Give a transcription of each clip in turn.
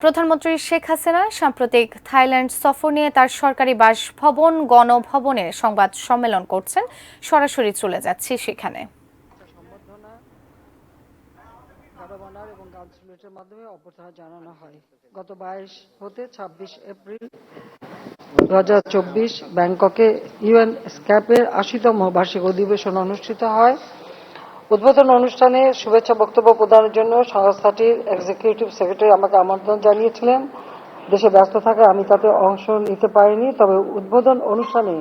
প্রধানমন্ত্রী শেখ হাসিনা সাম্প্রতিক থাইল্যান্ড সফর নিয়ে তার সরকারি বাসভবন গণভবনে সংবাদ সম্মেলন করছেন। সরাসরি চলে যাচ্ছি সেখানে। সম্বর্ধনা গাড়বানার এবং গান স্যালুটের মাধ্যমে অভ্যর্থনা জানানো হয়। গত 22 হতে 26 এপ্রিল 2024 ব্যাংককে ইউএন স্ক্যাপের 80তম বার্ষিক অধিবেশন অনুষ্ঠিত হয়। উদ্বোধন অনুষ্ঠানে শুভেচ্ছা বক্তব্য প্রদানের জন্য সংস্থাটির এক্সিকিউটিভ সেক্রেটারি আমাকে আমন্ত্রণ জানিয়েছিলেন। দেশে ব্যস্ত থাকায় আমি তাতে অংশ নিতে পারিনি। তবে উদ্বোধন অনুষ্ঠানে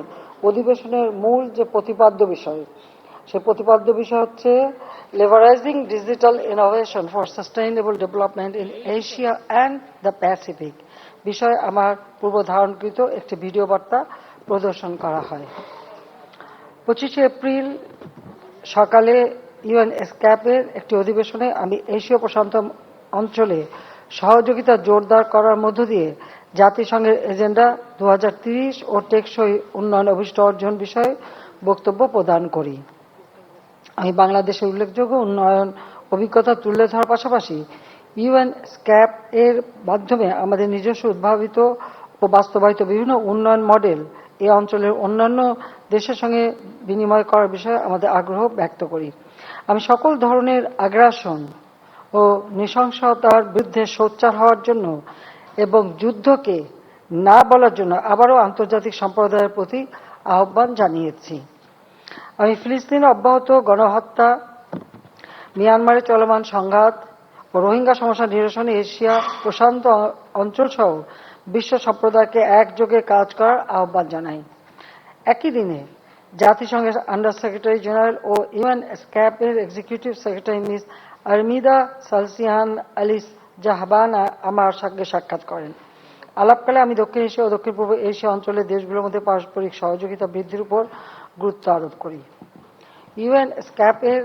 অধিবেশনের মূল যে প্রতিপাদ্য বিষয়, সেই প্রতিপাদ্য বিষয় হচ্ছে leveraging digital innovation for sustainable development in Asia and the Pacific বিষয়ে আমার পূর্ব ধারণকৃত একটি ভিডিও বার্তা প্রদর্শন করা হয়। 25 এপ্রিল সকালে ইউএন স্ক্যাপের একটি অধিবেশনে আমি এশীয় প্রশান্ত অঞ্চলে সহযোগিতা জোরদার করার মধ্য দিয়ে জাতিসংঘের এজেন্ডা 2030 ও টেকসই উন্নয়ন অভিষ্ট অর্জন বিষয়ে বক্তব্য প্রদান করি। আমি বাংলাদেশের উল্লেখযোগ্য উন্নয়ন অভিজ্ঞতা তুলে ধরার পাশাপাশি ইউএন স্ক্যাপ এর মাধ্যমে আমাদের নিজস্ব উদ্ভাবিত ও বাস্তবায়িত বিভিন্ন উন্নয়ন মডেল এই অঞ্চলের অন্যান্য দেশের সঙ্গে বিনিময় করার বিষয়ে আমাদের আগ্রহ ব্যক্ত করি। আমি সকল ধরনের আগ্রাসন ও নৃশংসতার বিরুদ্ধে সোচ্চার হওয়ার জন্য এবং যুদ্ধকে না বলার জন্য আবারও আন্তর্জাতিক সম্প্রদায়ের প্রতি আহ্বান জানিয়েছি। আমি ফিলিস্তিনে অব্যাহত গণহত্যা, মিয়ানমারে চলমান সংঘাত ও রোহিঙ্গা সমস্যা নিরসনে এশিয়া প্রশান্ত অঞ্চল সহ বিশ্ব সম্প্রদায়কে একযোগে কাজ করার আহ্বান জানাই। একই দিনে জাতিসংঘের আন্ডার সেক্রেটারি জেনারেল ও ইউএন স্ক্যাপের executive secretary miss Armida Salsiah Alisjahbana আমার সঙ্গে সাক্ষাৎ করেন। আলাপকালে আমি দক্ষিণ এশিয়া ও দক্ষিণ পূর্ব এশিয়া অঞ্চলের দেশগুলোর মধ্যে পারস্পরিক সহযোগিতা বৃদ্ধির উপর গুরুত্ব আরোপ করি। ইউএন স্ক্যাপের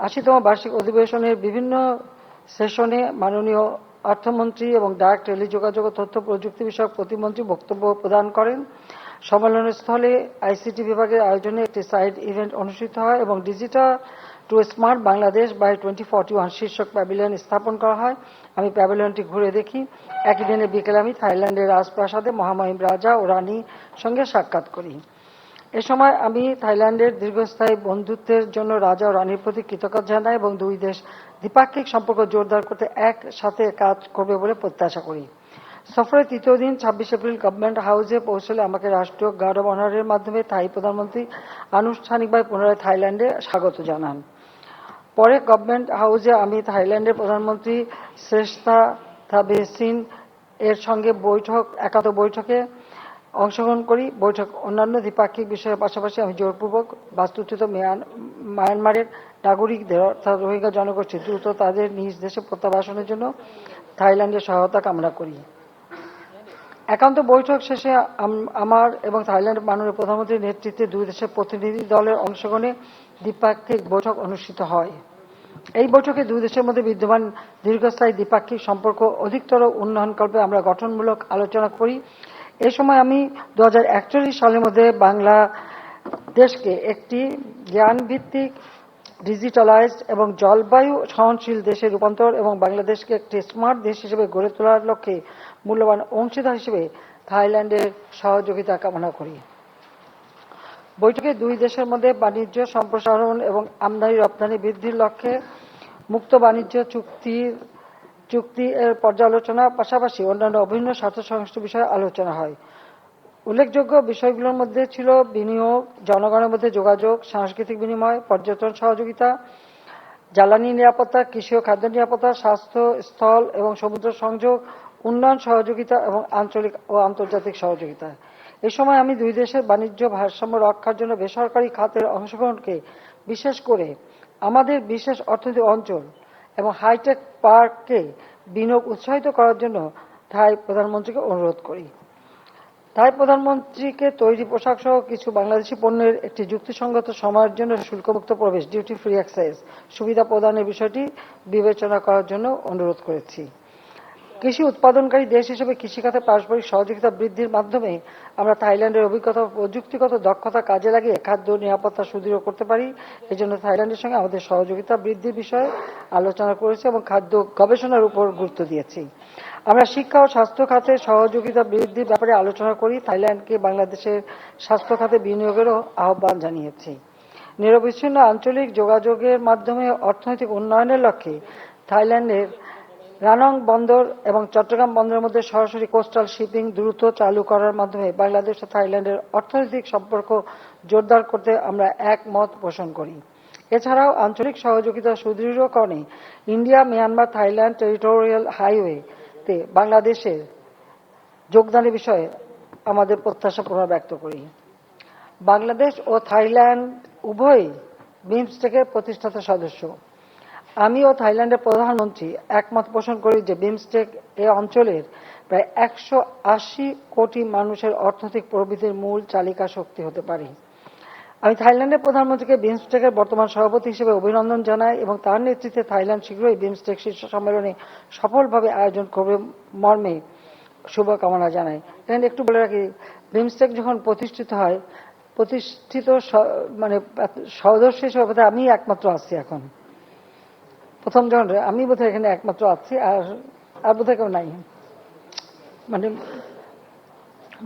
80তম বার্ষিক অধিবেশনের বিভিন্ন সেশনে মাননীয় অর্থমন্ত্রী এবং ডাক টেলিযোগাযোগ ও তথ্য প্রযুক্তি বিষয়ক প্রতিমন্ত্রী বক্তব্য প্রদান করেন। সম্মেলনস্থলে আইসিটি বিভাগের আয়োজনে একটি সাইড ইভেন্ট অনুষ্ঠিত হয় এবং digital to smart Bangladesh by 2041 শীর্ষক প্যাভিলিয়ন স্থাপন করা হয়। আমি প্যাভিলিয়নটি ঘুরে দেখি। একই দিনে বিকেলে আমি থাইল্যান্ডের রাজপ্রাসাদে মহামহিম রাজা ও রানীর সঙ্গে সাক্ষাৎ করি। এ সময় আমি থাইল্যান্ডের দীর্ঘস্থায়ী বন্ধুত্বের জন্য রাজা ও রানীর প্রতি কৃতজ্ঞতা জানাই এবং দুই দেশ দ্বিপাক্ষিক সম্পর্ক জোরদার করতে একসাথে কাজ করবে বলে প্রত্যাশা করি। সফরের তৃতীয় দিন 26 এপ্রিল গভর্নমেন্ট হাউসে পৌঁছলে আমাকে রাষ্ট্রীয় গার্ড অব অনারের মাধ্যমে থাই প্রধানমন্ত্রী আনুষ্ঠানিকভাবে পুনরায় থাইল্যান্ডে স্বাগত জানান। পরে গভর্নমেন্ট হাউসে আমি থাইল্যান্ডের প্রধানমন্ত্রী শ্রেষ্ঠা থাবেসিন এর সঙ্গে একান্ত বৈঠকে অংশগ্রহণ করি। বৈঠক অন্যান্য দ্বিপাক্ষিক বিষয়ের পাশাপাশি আমি জোরপূর্বক বাস্তুচ্যুত মায়ানমারের নাগরিকদের অর্থাৎ রোহিঙ্গা জনগোষ্ঠী দ্রুত তাদের নিজ দেশে প্রত্যাবাসনের জন্য থাইল্যান্ডের সহায়তা কামনা করি। একান্ত বৈঠক শেষে আমার এবং থাইল্যান্ডের মাননীয় প্রধানমন্ত্রীর নেতৃত্বে দুই দেশের প্রতিনিধি দলের অংশগ্রহণে দ্বিপাক্ষিক বৈঠক অনুষ্ঠিত হয়। এই বৈঠকে দুই দেশের মধ্যে বিদ্যমান দীর্ঘস্থায়ী দ্বিপাক্ষিক সম্পর্ক অধিকতর উন্নয়নকল্পে আমরা গঠনমূলক আলোচনা করি। এ সময় আমি 2041 সালের মধ্যে বাংলাদেশকে একটি জ্ঞানভিত্তিক ডিজিটালাইজড এবং জলবায়ু সহনশীল দেশে রূপান্তর এবং বাংলাদেশকে একটি স্মার্ট দেশ হিসেবে গড়ে তোলার লক্ষ্যে মূল্যবান অংশীদার হিসেবে থাইল্যান্ডের সহযোগিতা কামনা করি। বৈঠকে দুই দেশের মধ্যে বাণিজ্য সম্প্রসারণ এবং আমদানি রপ্তানি বৃদ্ধির লক্ষ্যে মুক্ত বাণিজ্য চুক্তি এর পর্যালোচনার পাশাপাশি অন্যান্য অভিন্ন স্বার্থ সংশ্লিষ্ট বিষয়ে আলোচনা হয়। উল্লেখযোগ্য বিষয়গুলোর মধ্যে ছিল বিনিয়োগ, জনগণের মধ্যে যোগাযোগ, সাংস্কৃতিক বিনিময়, পর্যটন সহযোগিতা, জ্বালানি নিরাপত্তা, কৃষি ও খাদ্য নিরাপত্তা, স্বাস্থ্য, স্থল এবং সমুদ্র সংযোগ, উন্নয়ন সহযোগিতা এবং আঞ্চলিক ও আন্তর্জাতিক সহযোগিতা। এ সময় আমি দুই দেশের বাণিজ্য ভারসাম্য রক্ষার জন্য বেসরকারি খাতের অংশগ্রহণকে বিশেষ করে আমাদের বিশেষ অর্থনৈতিক অঞ্চল এবং হাইটেক পার্ককে বিনিয়োগ উৎসাহিত করার জন্য থাই প্রধানমন্ত্রীকে অনুরোধ করি। থাই প্রধানমন্ত্রীকে তৈরি পোশাক সহ কিছু বাংলাদেশি পণ্যের একটি যুক্তিসঙ্গত সময়ের জন্য শুল্কমুক্ত প্রবেশ ডিউটি ফ্রি অ্যাক্সেস সুবিধা প্রদানের বিষয়টি বিবেচনা করার জন্য অনুরোধ করেছি। কৃষি উৎপাদনকারী দেশ হিসেবে কৃষিখাতে পারস্পরিক সহযোগিতা বৃদ্ধির মাধ্যমে আমরা থাইল্যান্ডের অভিজ্ঞতা ও প্রযুক্তিগত দক্ষতা কাজে লাগিয়ে খাদ্য নিরাপত্তা সুদৃঢ় করতে পারি। এজন্য থাইল্যান্ডের সঙ্গে আমাদের সহযোগিতা বৃদ্ধির বিষয়ে আলোচনা করেছি এবং খাদ্য গবেষণার উপর গুরুত্ব দিয়েছি। আমরা শিক্ষা ও স্বাস্থ্য খাতে সহযোগিতা বৃদ্ধির ব্যাপারে আলোচনা করি। থাইল্যান্ডকে বাংলাদেশের স্বাস্থ্য খাতে বিনিয়োগেরও আহ্বান জানিয়েছি। নিরবিচ্ছিন্ন আঞ্চলিক যোগাযোগের মাধ্যমে অর্থনৈতিক উন্নয়নের লক্ষ্যে থাইল্যান্ডের রানং বন্দর এবং চট্টগ্রাম বন্দরের মধ্যে সরাসরি কোস্টাল শিপিং দ্রুত চালু করার মাধ্যমে বাংলাদেশ ও থাইল্যান্ডের অর্থনৈতিক সম্পর্ক জোরদার করতে আমরা একমত পোষণ করি। এছাড়াও আঞ্চলিক সহযোগিতা সুদৃঢ়করণে ইন্ডিয়া মিয়ানমার থাইল্যান্ড টেরিটোরিয়াল হাইওয়েতে বাংলাদেশের যোগদানের বিষয়ে আমাদের প্রত্যাশা পুনর্ব্যক্ত করি। বাংলাদেশ ও থাইল্যান্ড উভয়ই বিমস্টেকের প্রতিষ্ঠাতা সদস্য। আমি ও থাইল্যান্ডের প্রধানমন্ত্রী একমত পোষণ করি যে বিমস্টেক এ অঞ্চলের প্রায় 180 কোটি মানুষের অর্থনৈতিক প্রবৃদ্ধির মূল চালিকা শক্তি হতে পারে। আমি থাইল্যান্ডের প্রধানমন্ত্রীকে বিমস্টেকের বর্তমান সভাপতি হিসেবে অভিনন্দন জানাই এবং তার নেতৃত্বে থাইল্যান্ড শীঘ্রই বিমস্টেক শীর্ষ সম্মেলনে সফলভাবে আয়োজন করবে মর্মে শুভকামনা জানাই। এখানে একটু বলে রাখি, বিমস্টেক যখন প্রতিষ্ঠিত হয়, মানে সদস্য হিসেবে আমি একমাত্র আছি এখন। প্রথম যখন আমি বোধহয় এখানে একমাত্র আছি, আর বোধহয় কেউ নাই। মানে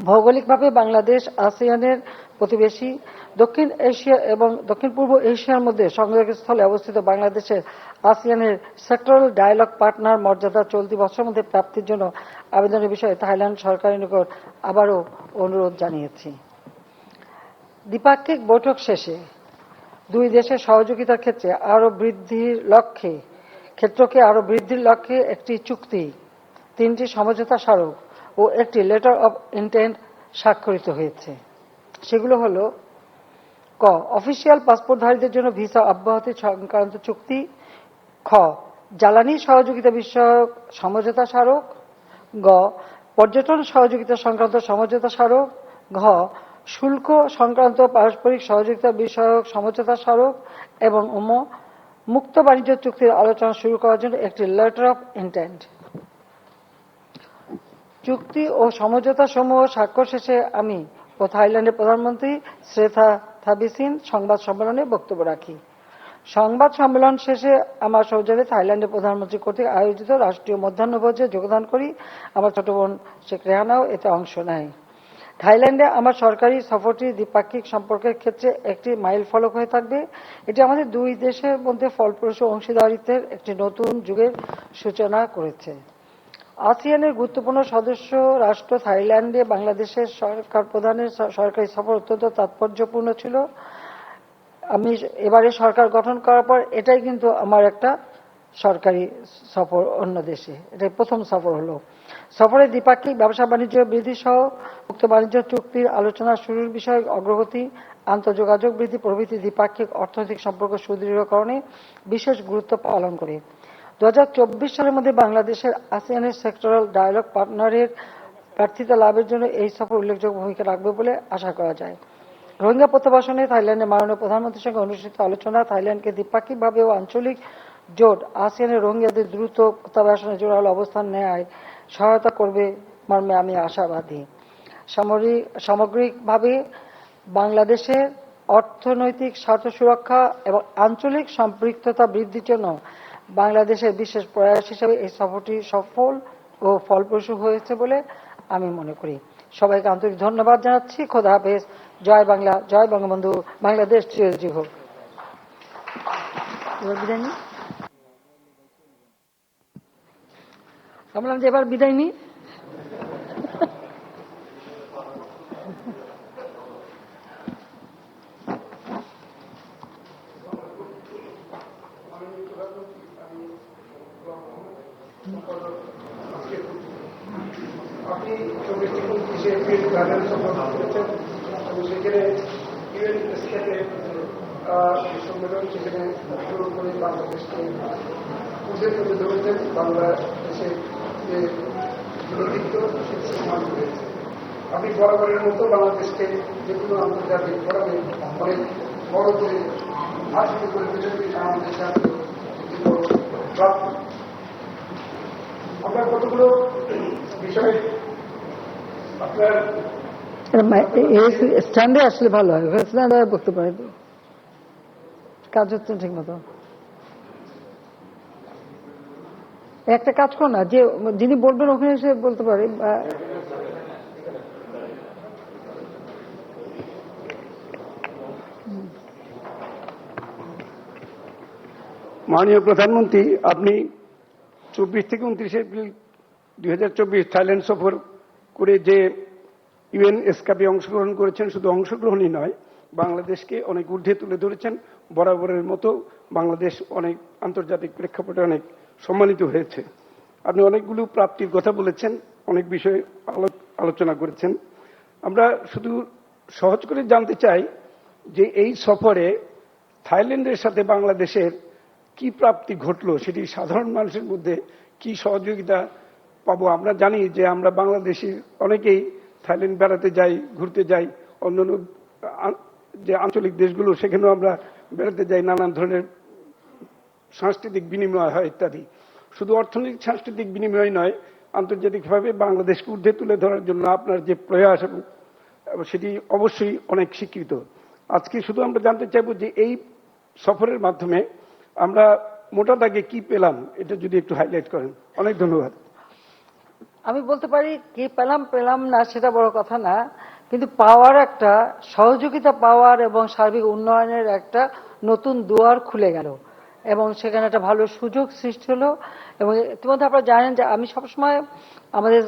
ভৌগোলিকভাবে বাংলাদেশ আসিয়ানের প্রতিবেশী। দক্ষিণ এশিয়া এবং দক্ষিণ পূর্ব এশিয়ার মধ্যে সংযোগস্থলে অবস্থিত বাংলাদেশের আসিয়ানের সেক্টরাল ডায়ালগ পার্টনার মর্যাদা চলতি বছরের মধ্যে প্রাপ্তির জন্য আবেদনের বিষয়ে থাইল্যান্ড সরকারের নিকট আবারও অনুরোধ জানিয়েছি। দ্বিপাক্ষিক বৈঠক শেষে দুই দেশের সহযোগিতার ক্ষেত্রে আরো বৃদ্ধির লক্ষ্যে একটি চুক্তি, 3টি সমঝোতা স্মারক ও একটি লেটার অব ইন্টেন্ট স্বাক্ষরিত হয়েছে। সেগুলো হলো: ক, অফিসিয়াল পাসপোর্টধারীদের জন্য ভিসা অব্যাহতি সংক্রান্ত চুক্তি। খ, জ্বালানি সহযোগিতা বিষয়ক সমঝোতা স্মারক। গ, পর্যটন সহযোগিতা সংক্রান্ত সমঝোতা স্মারক। ঘ, শুল্ক সংক্রান্ত পারস্পরিক সহযোগিতা বিষয়ক সমঝোতা স্মারক। এবং মুক্ত বাণিজ্য চুক্তির আলোচনা শুরু করার জন্য একটি লেটার অফ ইন্টেন্ট। চুক্তি ও সমঝোতা সমূহ স্বাক্ষর শেষে আমি ও থাইল্যান্ডের প্রধানমন্ত্রী শ্রেথা থাবিসিন সংবাদ সম্মেলনে বক্তব্য রাখি। সংবাদ সম্মেলন শেষে আমার সৌজন্যে থাইল্যান্ডের প্রধানমন্ত্রী কর্তৃক আয়োজিত রাষ্ট্রীয় মধ্যাহ্নভোজে যোগদান করি। আমার ছোট বোন শেখ রেহানাও এতে অংশ নেয়। থাইল্যান্ডে আমার সরকারি সফরটি দ্বিপাক্ষিক সম্পর্কের ক্ষেত্রে একটি মাইল ফলক হয়ে থাকবে। এটি আমাদের দুই দেশের মধ্যে ফলপ্রসূ অংশীদারিত্বের একটি নতুন যুগের সূচনা করেছে। আসিয়ানের গুরুত্বপূর্ণ সদস্য রাষ্ট্র থাইল্যান্ডে বাংলাদেশের সরকার প্রধানের সরকারি সফর অত্যন্ত তাৎপর্যপূর্ণ ছিল। আমি এবারে সরকার গঠন করার পর এটাই কিন্তু আমার একটা সরকারি সফর অন্য দেশে, এটাই প্রথম সফর হলো। সফরে দ্বিপাক্ষিক ব্যবসা বাণিজ্য বৃদ্ধি সহ মুক্ত বাণিজ্য চুক্তির আলোচনা শুরুর বিষয়ে অগ্রগতি, আন্তঃযোগাযোগ বৃদ্ধি প্রভৃতি দ্বিপাক্ষিক অর্থনৈতিক সম্পর্ক সুদৃঢ়করণে বিশেষ গুরুত্ব পালন করে। 2024 সালের মধ্যে বাংলাদেশের আসিয়ানের সেক্টরাল ডায়ালগ পার্টনারের প্রার্থিতা লাভের জন্য এই সফর উল্লেখযোগ্য ভূমিকা রাখবে বলে আশা করা যায়। রোহিঙ্গা প্রত্যাবাসনে থাইল্যান্ডের মাননীয় প্রধানমন্ত্রীর সঙ্গে অনুষ্ঠিত আলোচনা থাইল্যান্ডকে দ্বিপাক্ষিকভাবে ও আঞ্চলিক জোট আসিয়ানের রোহিঙ্গাদের দ্রুত প্রত্যাবাসনে জোরালো অবস্থান নেয় সহায়তা করবে মর্মে আমি আশাবাদী। সামগ্রিকভাবে বাংলাদেশের অর্থনৈতিক স্বার্থ সুরক্ষা এবং আঞ্চলিক সম্পৃক্ততা বৃদ্ধির জন্য বাংলাদেশের বিশেষ প্রয়াস হিসেবে এই সফরটি সফল ও ফলপ্রসূ হয়েছে বলে আমি মনে করি। সবাইকে আন্তরিক ধন্যবাদ জানাচ্ছি। খোদা হাফেজ। জয় বাংলা, জয় বঙ্গবন্ধু, বাংলাদেশ চিরজীবী হোক। আমরা এবার বিদায় নিই। আপনি 24 এপ্রিল থাইল্যান্ড সফর করেছেন এবং সেখানে ইউএন স্কেপের সম্মেলন সেখানে শুরু করে বাংলাদেশকে বুঝে তুলে ধরেছেন। বাংলাদেশের যে নেতৃত্ব সেটি সম্মান করেছে। আপনি বরাবরের মতো বাংলাদেশকে যে কোনো আন্তর্জাতিক ফোরামে অনেক বড় করে ভাষিত করে তুলেছেন। আমাদের সাথে প্রাপ্ত আমরা কতগুলো বিষয়ে আপনার স্ট্যান্ডে আসলে ভালো হয়, স্ট্যান্ডে বলতে পারে কাজ হচ্ছে ঠিক মতো। একটা কাজ করো না, যে যিনি বলবেন ওখানে এসে বলতে পারে। মাননীয় প্রধানমন্ত্রী, আপনি 24 থেকে 29 এপ্রিল 2024 থাইল্যান্ড সফর করে যে ইউএন এসকাপে অংশগ্রহণ করেছেন, শুধু অংশগ্রহণই নয়, বাংলাদেশকে অনেক ঊর্ধ্বে তুলে ধরেছেন। বরাবরের মতো বাংলাদেশ অনেক আন্তর্জাতিক প্রেক্ষাপটে অনেক সম্মানিত হয়েছে। আপনি অনেকগুলো প্রাপ্তির কথা বলেছেন, অনেক বিষয়ে আলোচনা করেছেন। আমরা শুধু সহজ করে জানতে চাই যে এই সফরে থাইল্যান্ডের সাথে বাংলাদেশের কি প্রাপ্তি ঘটলো, সেটি সাধারণ মানুষের মধ্যে কি সহযোগিতা পাবো। আমরা জানি যে আমরা বাংলাদেশি অনেকেই থাইল্যান্ড বেড়াতে যাই, ঘুরতে যাই, অন্যান্য যে আঞ্চলিক দেশগুলো সেখানেও আমরা বেড়াতে যাই, নানান ধরনের সাংস্কৃতিক বিনিময় হয় ইত্যাদি। শুধু অর্থনৈতিক সাংস্কৃতিক বিনিময় নয়, আন্তর্জাতিকভাবে বাংলাদেশকে ঊর্ধ্বে তুলে ধরার জন্য আপনার যে প্রয়াস সেটি অবশ্যই অনেক স্বীকৃত। আজকে শুধু আমরা জানতে চাইব যে এই সফরের মাধ্যমে আমরা মোটা দাগে কি পেলাম, এটা যদি একটু হাইলাইট করেন। অনেক ধন্যবাদ। আমি বলতে পারি কি পেলাম না সেটা বড় কথা না, কিন্তু পাওয়ার একটা সহযোগিতা পাওয়ার এবং সার্বিক উন্নয়নের একটা নতুন দুয়ার খুলে গেল এবং সেখানে একটা ভালো সুযোগ সৃষ্টি হলো। এবং ইতিমধ্যে আপনারা জানেন যে আমি সবসময় আমাদের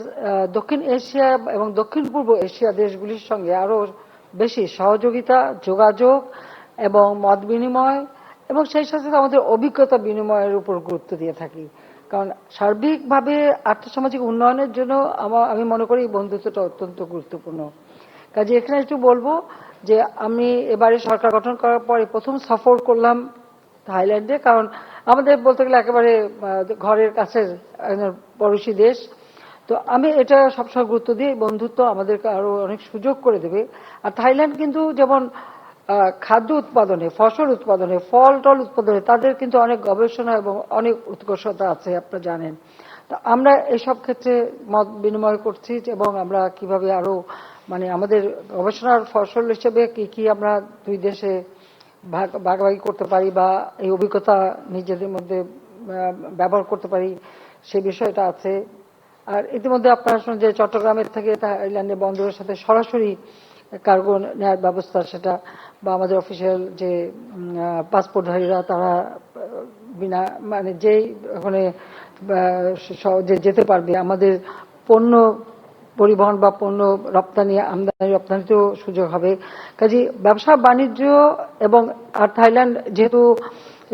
দক্ষিণ এশিয়া এবং দক্ষিণ পূর্ব এশিয়া দেশগুলির সঙ্গে আরো বেশি সহযোগিতা, যোগাযোগ এবং মত বিনিময় এবং সেই সাথে আমাদের অভিজ্ঞতা বিনিময়ের উপর গুরুত্ব দিয়ে থাকি। কারণ সার্বিকভাবে আর্থসামাজিক উন্নয়নের জন্য আমি মনে করি বন্ধুত্বটা অত্যন্ত গুরুত্বপূর্ণ। কাজে এখানে একটু বলবো যে আমি এবারে সরকার গঠন করার পরে প্রথম সফর করলাম থাইল্যান্ডে, কারণ আমাদের বলতে গেলে একেবারে ঘরের কাছের পড়োশী দেশ। তো আমি এটা সবসময় গুরুত্ব দিই, বন্ধুত্ব আমাদেরকে আরো অনেক সুযোগ করে দেবে। আর থাইল্যান্ড কিন্তু যেমন খাদ্য উৎপাদনে, ফসল উৎপাদনে, ফল টল উৎপাদনে তাদের কিন্তু অনেক গবেষণা এবং অনেক উৎকর্ষতা আছে, আপনারা জানেন। তো আমরা এসব ক্ষেত্রে মত বিনিময় করছি এবং আমরা কিভাবে আরো মানে আমাদের গবেষণার ফসল হিসেবে কি কি আমরা দুই দেশে ভাগাভাগি করতে পারি বা এই অভিজ্ঞতা নিজেদের মধ্যে ব্যবহার করতে পারি, সেই বিষয়টা আছে। আর ইতিমধ্যে আপনারা শুনেন যে চট্টগ্রামের থেকে থাইল্যান্ডের বন্দরের সাথে সরাসরি কার্গো নেওয়ার ব্যবস্থা, সেটা বা আমাদের অফিসিয়াল যে পাসপোর্টধারীরা তারা বিনা মানে যেই ওখানে সহজে যেতে পারবে, আমাদের পণ্য পরিবহন বা পণ্য রপ্তানি আমদানি রপ্তানিতেও সুযোগ হবে। কাজে ব্যবসা বাণিজ্য এবং আর থাইল্যান্ড যেহেতু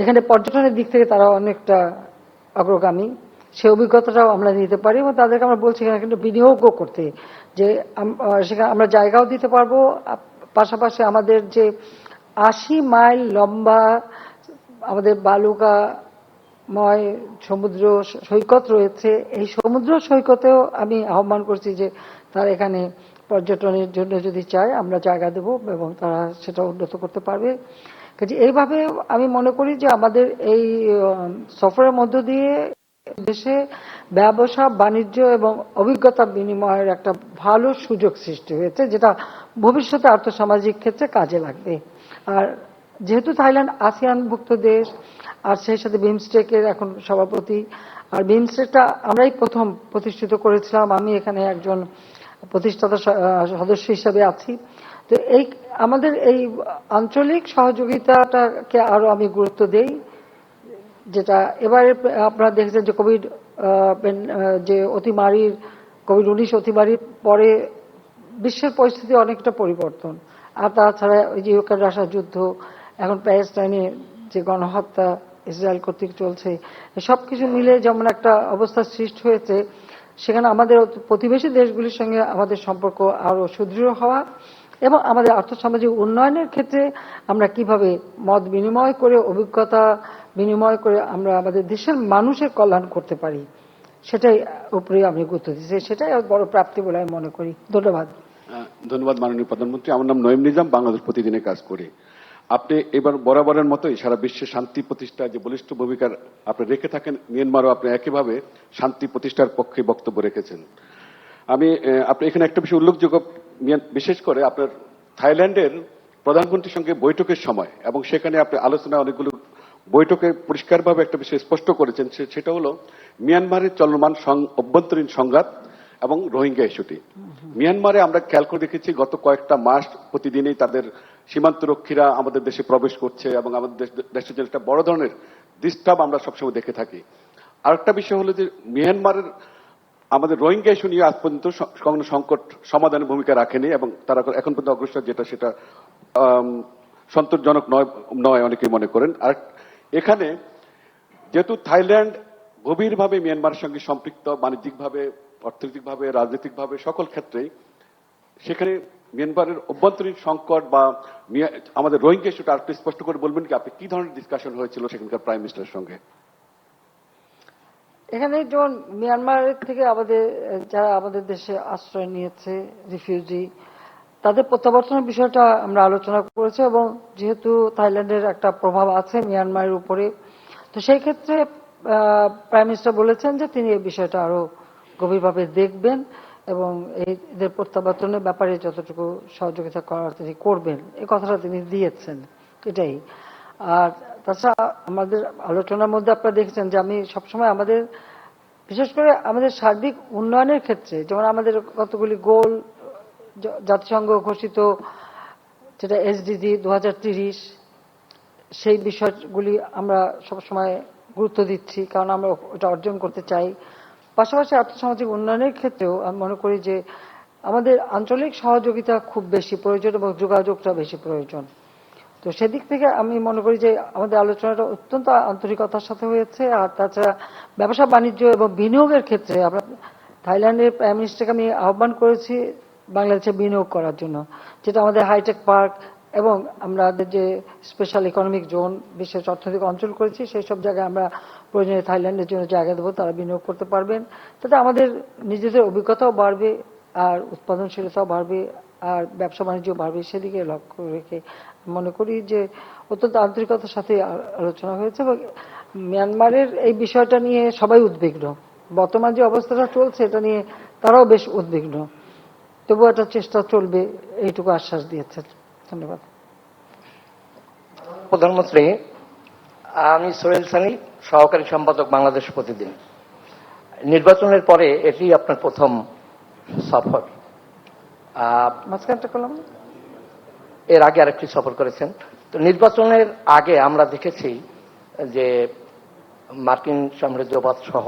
এখানে পর্যটনের দিক থেকে তারা অনেকটা অগ্রগামী, সে অভিজ্ঞতাটাও আমরা নিতে পারি এবং তাদেরকে আমরা বলছি এখানে কিন্তু বিনিয়োগও করতে, যে সেখানে আমরা জায়গাও দিতে পারবো। পাশাপাশি আমাদের যে 80 মাইল লম্বা আমাদের বালুকাময় সমুদ্র সৈকত রয়েছে, এই সমুদ্র সৈকতেও আমি আহ্বান করছি যে তারা এখানে পর্যটনের জন্য যদি চায় আমরা জায়গা দেব এবং তারা সেটা উন্নত করতে পারবে। কাজে এইভাবে আমি মনে করি যে আমাদের এই সফরের মধ্য দিয়ে দেশে ব্যবসা বাণিজ্য এবং অভিজ্ঞতা বিনিময়ের একটা ভালো সুযোগ সৃষ্টি হয়েছে, যেটা ভবিষ্যতে আর্থসামাজিক ক্ষেত্রে কাজে লাগবে। আর যেহেতু থাইল্যান্ড আসিয়ানভুক্ত দেশ আর সেই সাথে বিমস্টেকের এখন সভাপতি, আর বিমস্টেকটা আমরাই প্রথম প্রতিষ্ঠিত করেছিলাম, আমি এখানে একজন প্রতিষ্ঠাতা সদস্য হিসাবে আছি। তো এই আমাদের এই আঞ্চলিক সহযোগিতাটাকে আরো আমি গুরুত্ব দেই, যেটা এবারে আপনারা দেখেছেন যে কোভিড যে অতিমারির কোভিড-19 অতিমারির পরে বিশ্বের পরিস্থিতি অনেকটা পরিবর্তন। আর তাছাড়া ওই যে ইউক্রেন রাশিয়া যুদ্ধ, এখন প্যালেস্টাইনে যে গণহত্যা ইসরায়েল কর্তৃক চলছে, সবকিছু মিলে যেমন একটা অবস্থা সৃষ্টি হয়েছে, সেখানে আমাদের প্রতিবেশী দেশগুলির সঙ্গে আমাদের সম্পর্ক আরো সুদৃঢ় হওয়া এবং আমাদের আর্থসামাজিক উন্নয়নের ক্ষেত্রে আমরা কিভাবে মত বিনিময় করে অভিজ্ঞতা বিনিময় করে আমরা আমাদের দেশের মানুষের কল্যাণ করতে পারি, সেটাই উপরে আমি গুরুত্ব দিচ্ছি। সেটাই বড় প্রাপ্তি বলে আমি মনে করি। ধন্যবাদ। ধন্যবাদ মাননীয় প্রধানমন্ত্রী। আমার নাম নঈম নিজাম, বাংলাদেশ প্রতিদিনে কাজ করি। আপনি এবার বরাবরের মতোই সারা বিশ্বে শান্তি প্রতিষ্ঠায় যে বলিষ্ঠ ভূমিকার আপনি রেখে থাকেন, মিয়ানমারও আপনি একইভাবে শান্তি প্রতিষ্ঠার পক্ষে বক্তব্য রেখেছেন। আপনি এখানে একটা বিষয় উল্লেখযোগ্য, বিশেষ করে আপনার থাইল্যান্ডের প্রধানমন্ত্রীর সঙ্গে বৈঠকের সময় এবং সেখানে আপনি আলোচনায় অনেকগুলো বৈঠকে পরিষ্কারভাবে একটা বিষয় স্পষ্ট করেছেন, সেটা হলো মিয়ানমারের চলমান অভ্যন্তরীণ সংঘাত এবং রোহিঙ্গা ইস্যুটি। মিয়ানমারে আমরা খেয়াল করে দেখেছি গত কয়েকটা মাস প্রতিদিনই তাদের সীমান্ত রক্ষীরা আমাদের দেশে প্রবেশ করছে এবং আমাদের দেশের জন্য একটা বড় ধরনের ডিস্টার্ব আমরা সবসময় দেখে থাকি। আরেকটা বিষয় হলো যে মিয়ানমারের আমাদের রোহিঙ্গা ইস্যু নিয়ে আজ পর্যন্ত কোনো সংকট সমাধানের ভূমিকা রাখেনি এবং তারা এখন পর্যন্ত অগ্রসর, সেটা সন্তোষজনক নয় অনেকেই মনে করেন। আর এখানে যেহেতু থাইল্যান্ড গভীরভাবে মিয়ানমারের সঙ্গে সম্পৃক্ত, বাণিজ্যিকভাবে, অর্থনৈতিকভাবে, রাজনৈতিকভাবে সকল ক্ষেত্রেই, সেখানে মিয়ানমারের অভ্যন্তরীণ সংকট বা আমাদের রোহিঙ্গা ইস্যুটা আরেকটু স্পষ্ট করে বলবেন কি, আপনি কি ধরনের ডিসকাশন হয়েছিল সেখানকার প্রাইম মিনিস্টারের সঙ্গে? এখানে যেমন মিয়ানমারের থেকে যারা আমাদের দেশে আশ্রয় নিয়েছে, রিফিউজি, তাদের প্রত্যাবর্তনের বিষয়টা আমরা আলোচনা করেছি এবং যেহেতু থাইল্যান্ডের একটা প্রভাব আছে মিয়ানমারের উপরে, তো সেই ক্ষেত্রে প্রাইম মিনিস্টার বলেছেন যে তিনি এই বিষয়টা আরো গভীরভাবে দেখবেন এবং এদের প্রত্যাবর্তনের ব্যাপারে যতটুকু সহযোগিতা করার তিনি করবেন, এই কথাটা তিনি দিয়েছেন। এটাই। আর তাছাড়া আমাদের আলোচনার মধ্যে আপনারা দেখেছেন যে আমি সবসময় আমাদের, বিশেষ করে আমাদের সার্বিক উন্নয়নের ক্ষেত্রে, যেমন আমাদের কতগুলি গোল জাতিসংঘ ঘোষিত, যেটা এসডিজি 2030, সেই বিষয়গুলি আমরা সবসময় গুরুত্ব দিচ্ছি, কারণ আমরা ওটা অর্জন করতে চাই। পাশাপাশি আর্থসামাজিক উন্নয়নের ক্ষেত্রেও আমি মনে করি যে আমাদের আঞ্চলিক সহযোগিতা খুব বেশি প্রয়োজন এবং যোগাযোগটা বেশি প্রয়োজন। তো সেদিক থেকে আমি মনে করি যে আমাদের আলোচনাটা অত্যন্ত আন্তরিকতার সাথে হয়েছে। আর তাছাড়া ব্যবসা বাণিজ্য এবং বিনিয়োগের ক্ষেত্রে আমরা থাইল্যান্ডের প্রাইম মিনিস্টারকে আমি আহ্বান করেছি বাংলাদেশে বিনিয়োগ করার জন্য, যেটা আমাদের হাইটেক পার্ক এবং আমাদের যে স্পেশাল ইকোনমিক জোন, বিশেষ অর্থনৈতিক অঞ্চল করেছি, সেই সব জায়গায় আমরা প্রয়োজনে থাইল্যান্ডের জন্য জায়গা দেবো, তারা বিনিয়োগ করতে পারবেন। তাতে আমাদের নিজেদের অভিজ্ঞতাও বাড়বে আর উৎপাদনশীলতাও বাড়বে আর ব্যবসা বাণিজ্য বাড়বে। সেদিকে লক্ষ্য রেখে মনে করি যে অত্যন্ত আন্তরিকতার সাথে আলোচনা হয়েছে এবং মিয়ানমারের এই বিষয়টা নিয়ে সবাই উদ্বিগ্ন। বর্তমান যে অবস্থাটা চলছে এটা নিয়ে তারাও বেশ উদ্বিগ্ন, তবুও একটা চেষ্টা চলবে, এইটুকু আশ্বাস দিয়েছেন। ধন্যবাদ। প্রধানমন্ত্রী, আমি সোহেল সানি, সহকারী সম্পাদক বাংলাদেশ প্রতিদিন। নির্বাচনের পরে এটি আপনার প্রথম সফর। মাঝখানটা করলাম, এর আগে আরেকটি সফর করেছেন। তো নির্বাচনের আগে আমরা দেখেছি যে মার্কিন সাম্রাজ্যবাদ সহ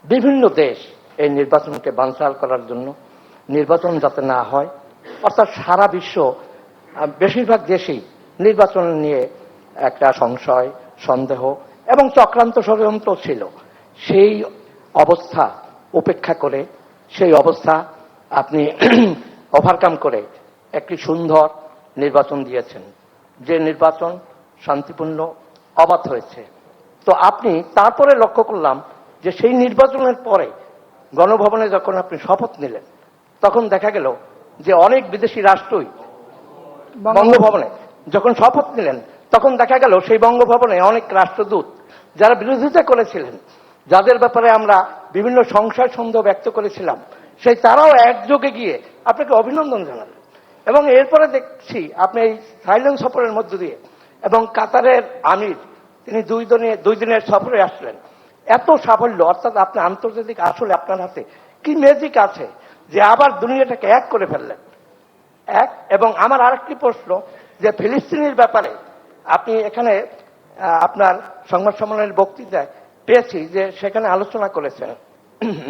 বিভিন্ন দেশ এই নির্বাচনকে বানচাল করার জন্য, নির্বাচন যাতে না হয়, অর্থাৎ সারা বিশ্ব বেশিরভাগ দেশেই নির্বাচন নিয়ে একটা সংশয়, সন্দেহ এবং চক্রান্ত ষড়যন্ত্র ছিল। সেই অবস্থা উপেক্ষা করে, সেই অবস্থা আপনি ওভারকাম করে একটি সুন্দর নির্বাচন দিয়েছেন, যে নির্বাচন শান্তিপূর্ণ, অবাধ হয়েছে। তো আপনি তারপরে লক্ষ্য করলাম যে সেই নির্বাচনের পরে গণভবনে যখন আপনি শপথ নিলেন, তখন দেখা গেল যে অনেক বিদেশি রাষ্ট্রই বঙ্গভবনে যখন শপথ নিলেন, তখন দেখা গেল সেই বঙ্গভবনে অনেক রাষ্ট্রদূত যারা বিরোধিতা করেছিলেন, যাদের ব্যাপারে আমরা বিভিন্ন সংশয় সন্দেহ ব্যক্ত করেছিলাম, সেই তারাও একযোগে গিয়ে আপনাকে অভিনন্দন জানালেন। এবং এরপরে দেখছি আপনি এই থাইল্যান্ড সফরের মধ্য দিয়ে এবং কাতারের আমির তিনি দুই দিনের সফরে আসলেন। এত সাফল্য, অর্থাৎ আপনি আন্তর্জাতিক, আসলে আপনার হাতে কি ম্যাজিক আছে যে আবার দুনিয়াটাকে এক করে ফেললেন। এবং আমার আরেকটি প্রশ্ন, যে ফিলিস্তিনের ব্যাপারে আপনি এখানে আপনার সংবাদ সম্মেলনের বক্তৃতায় পেয়েছি যে সেখানে আলোচনা করেছেন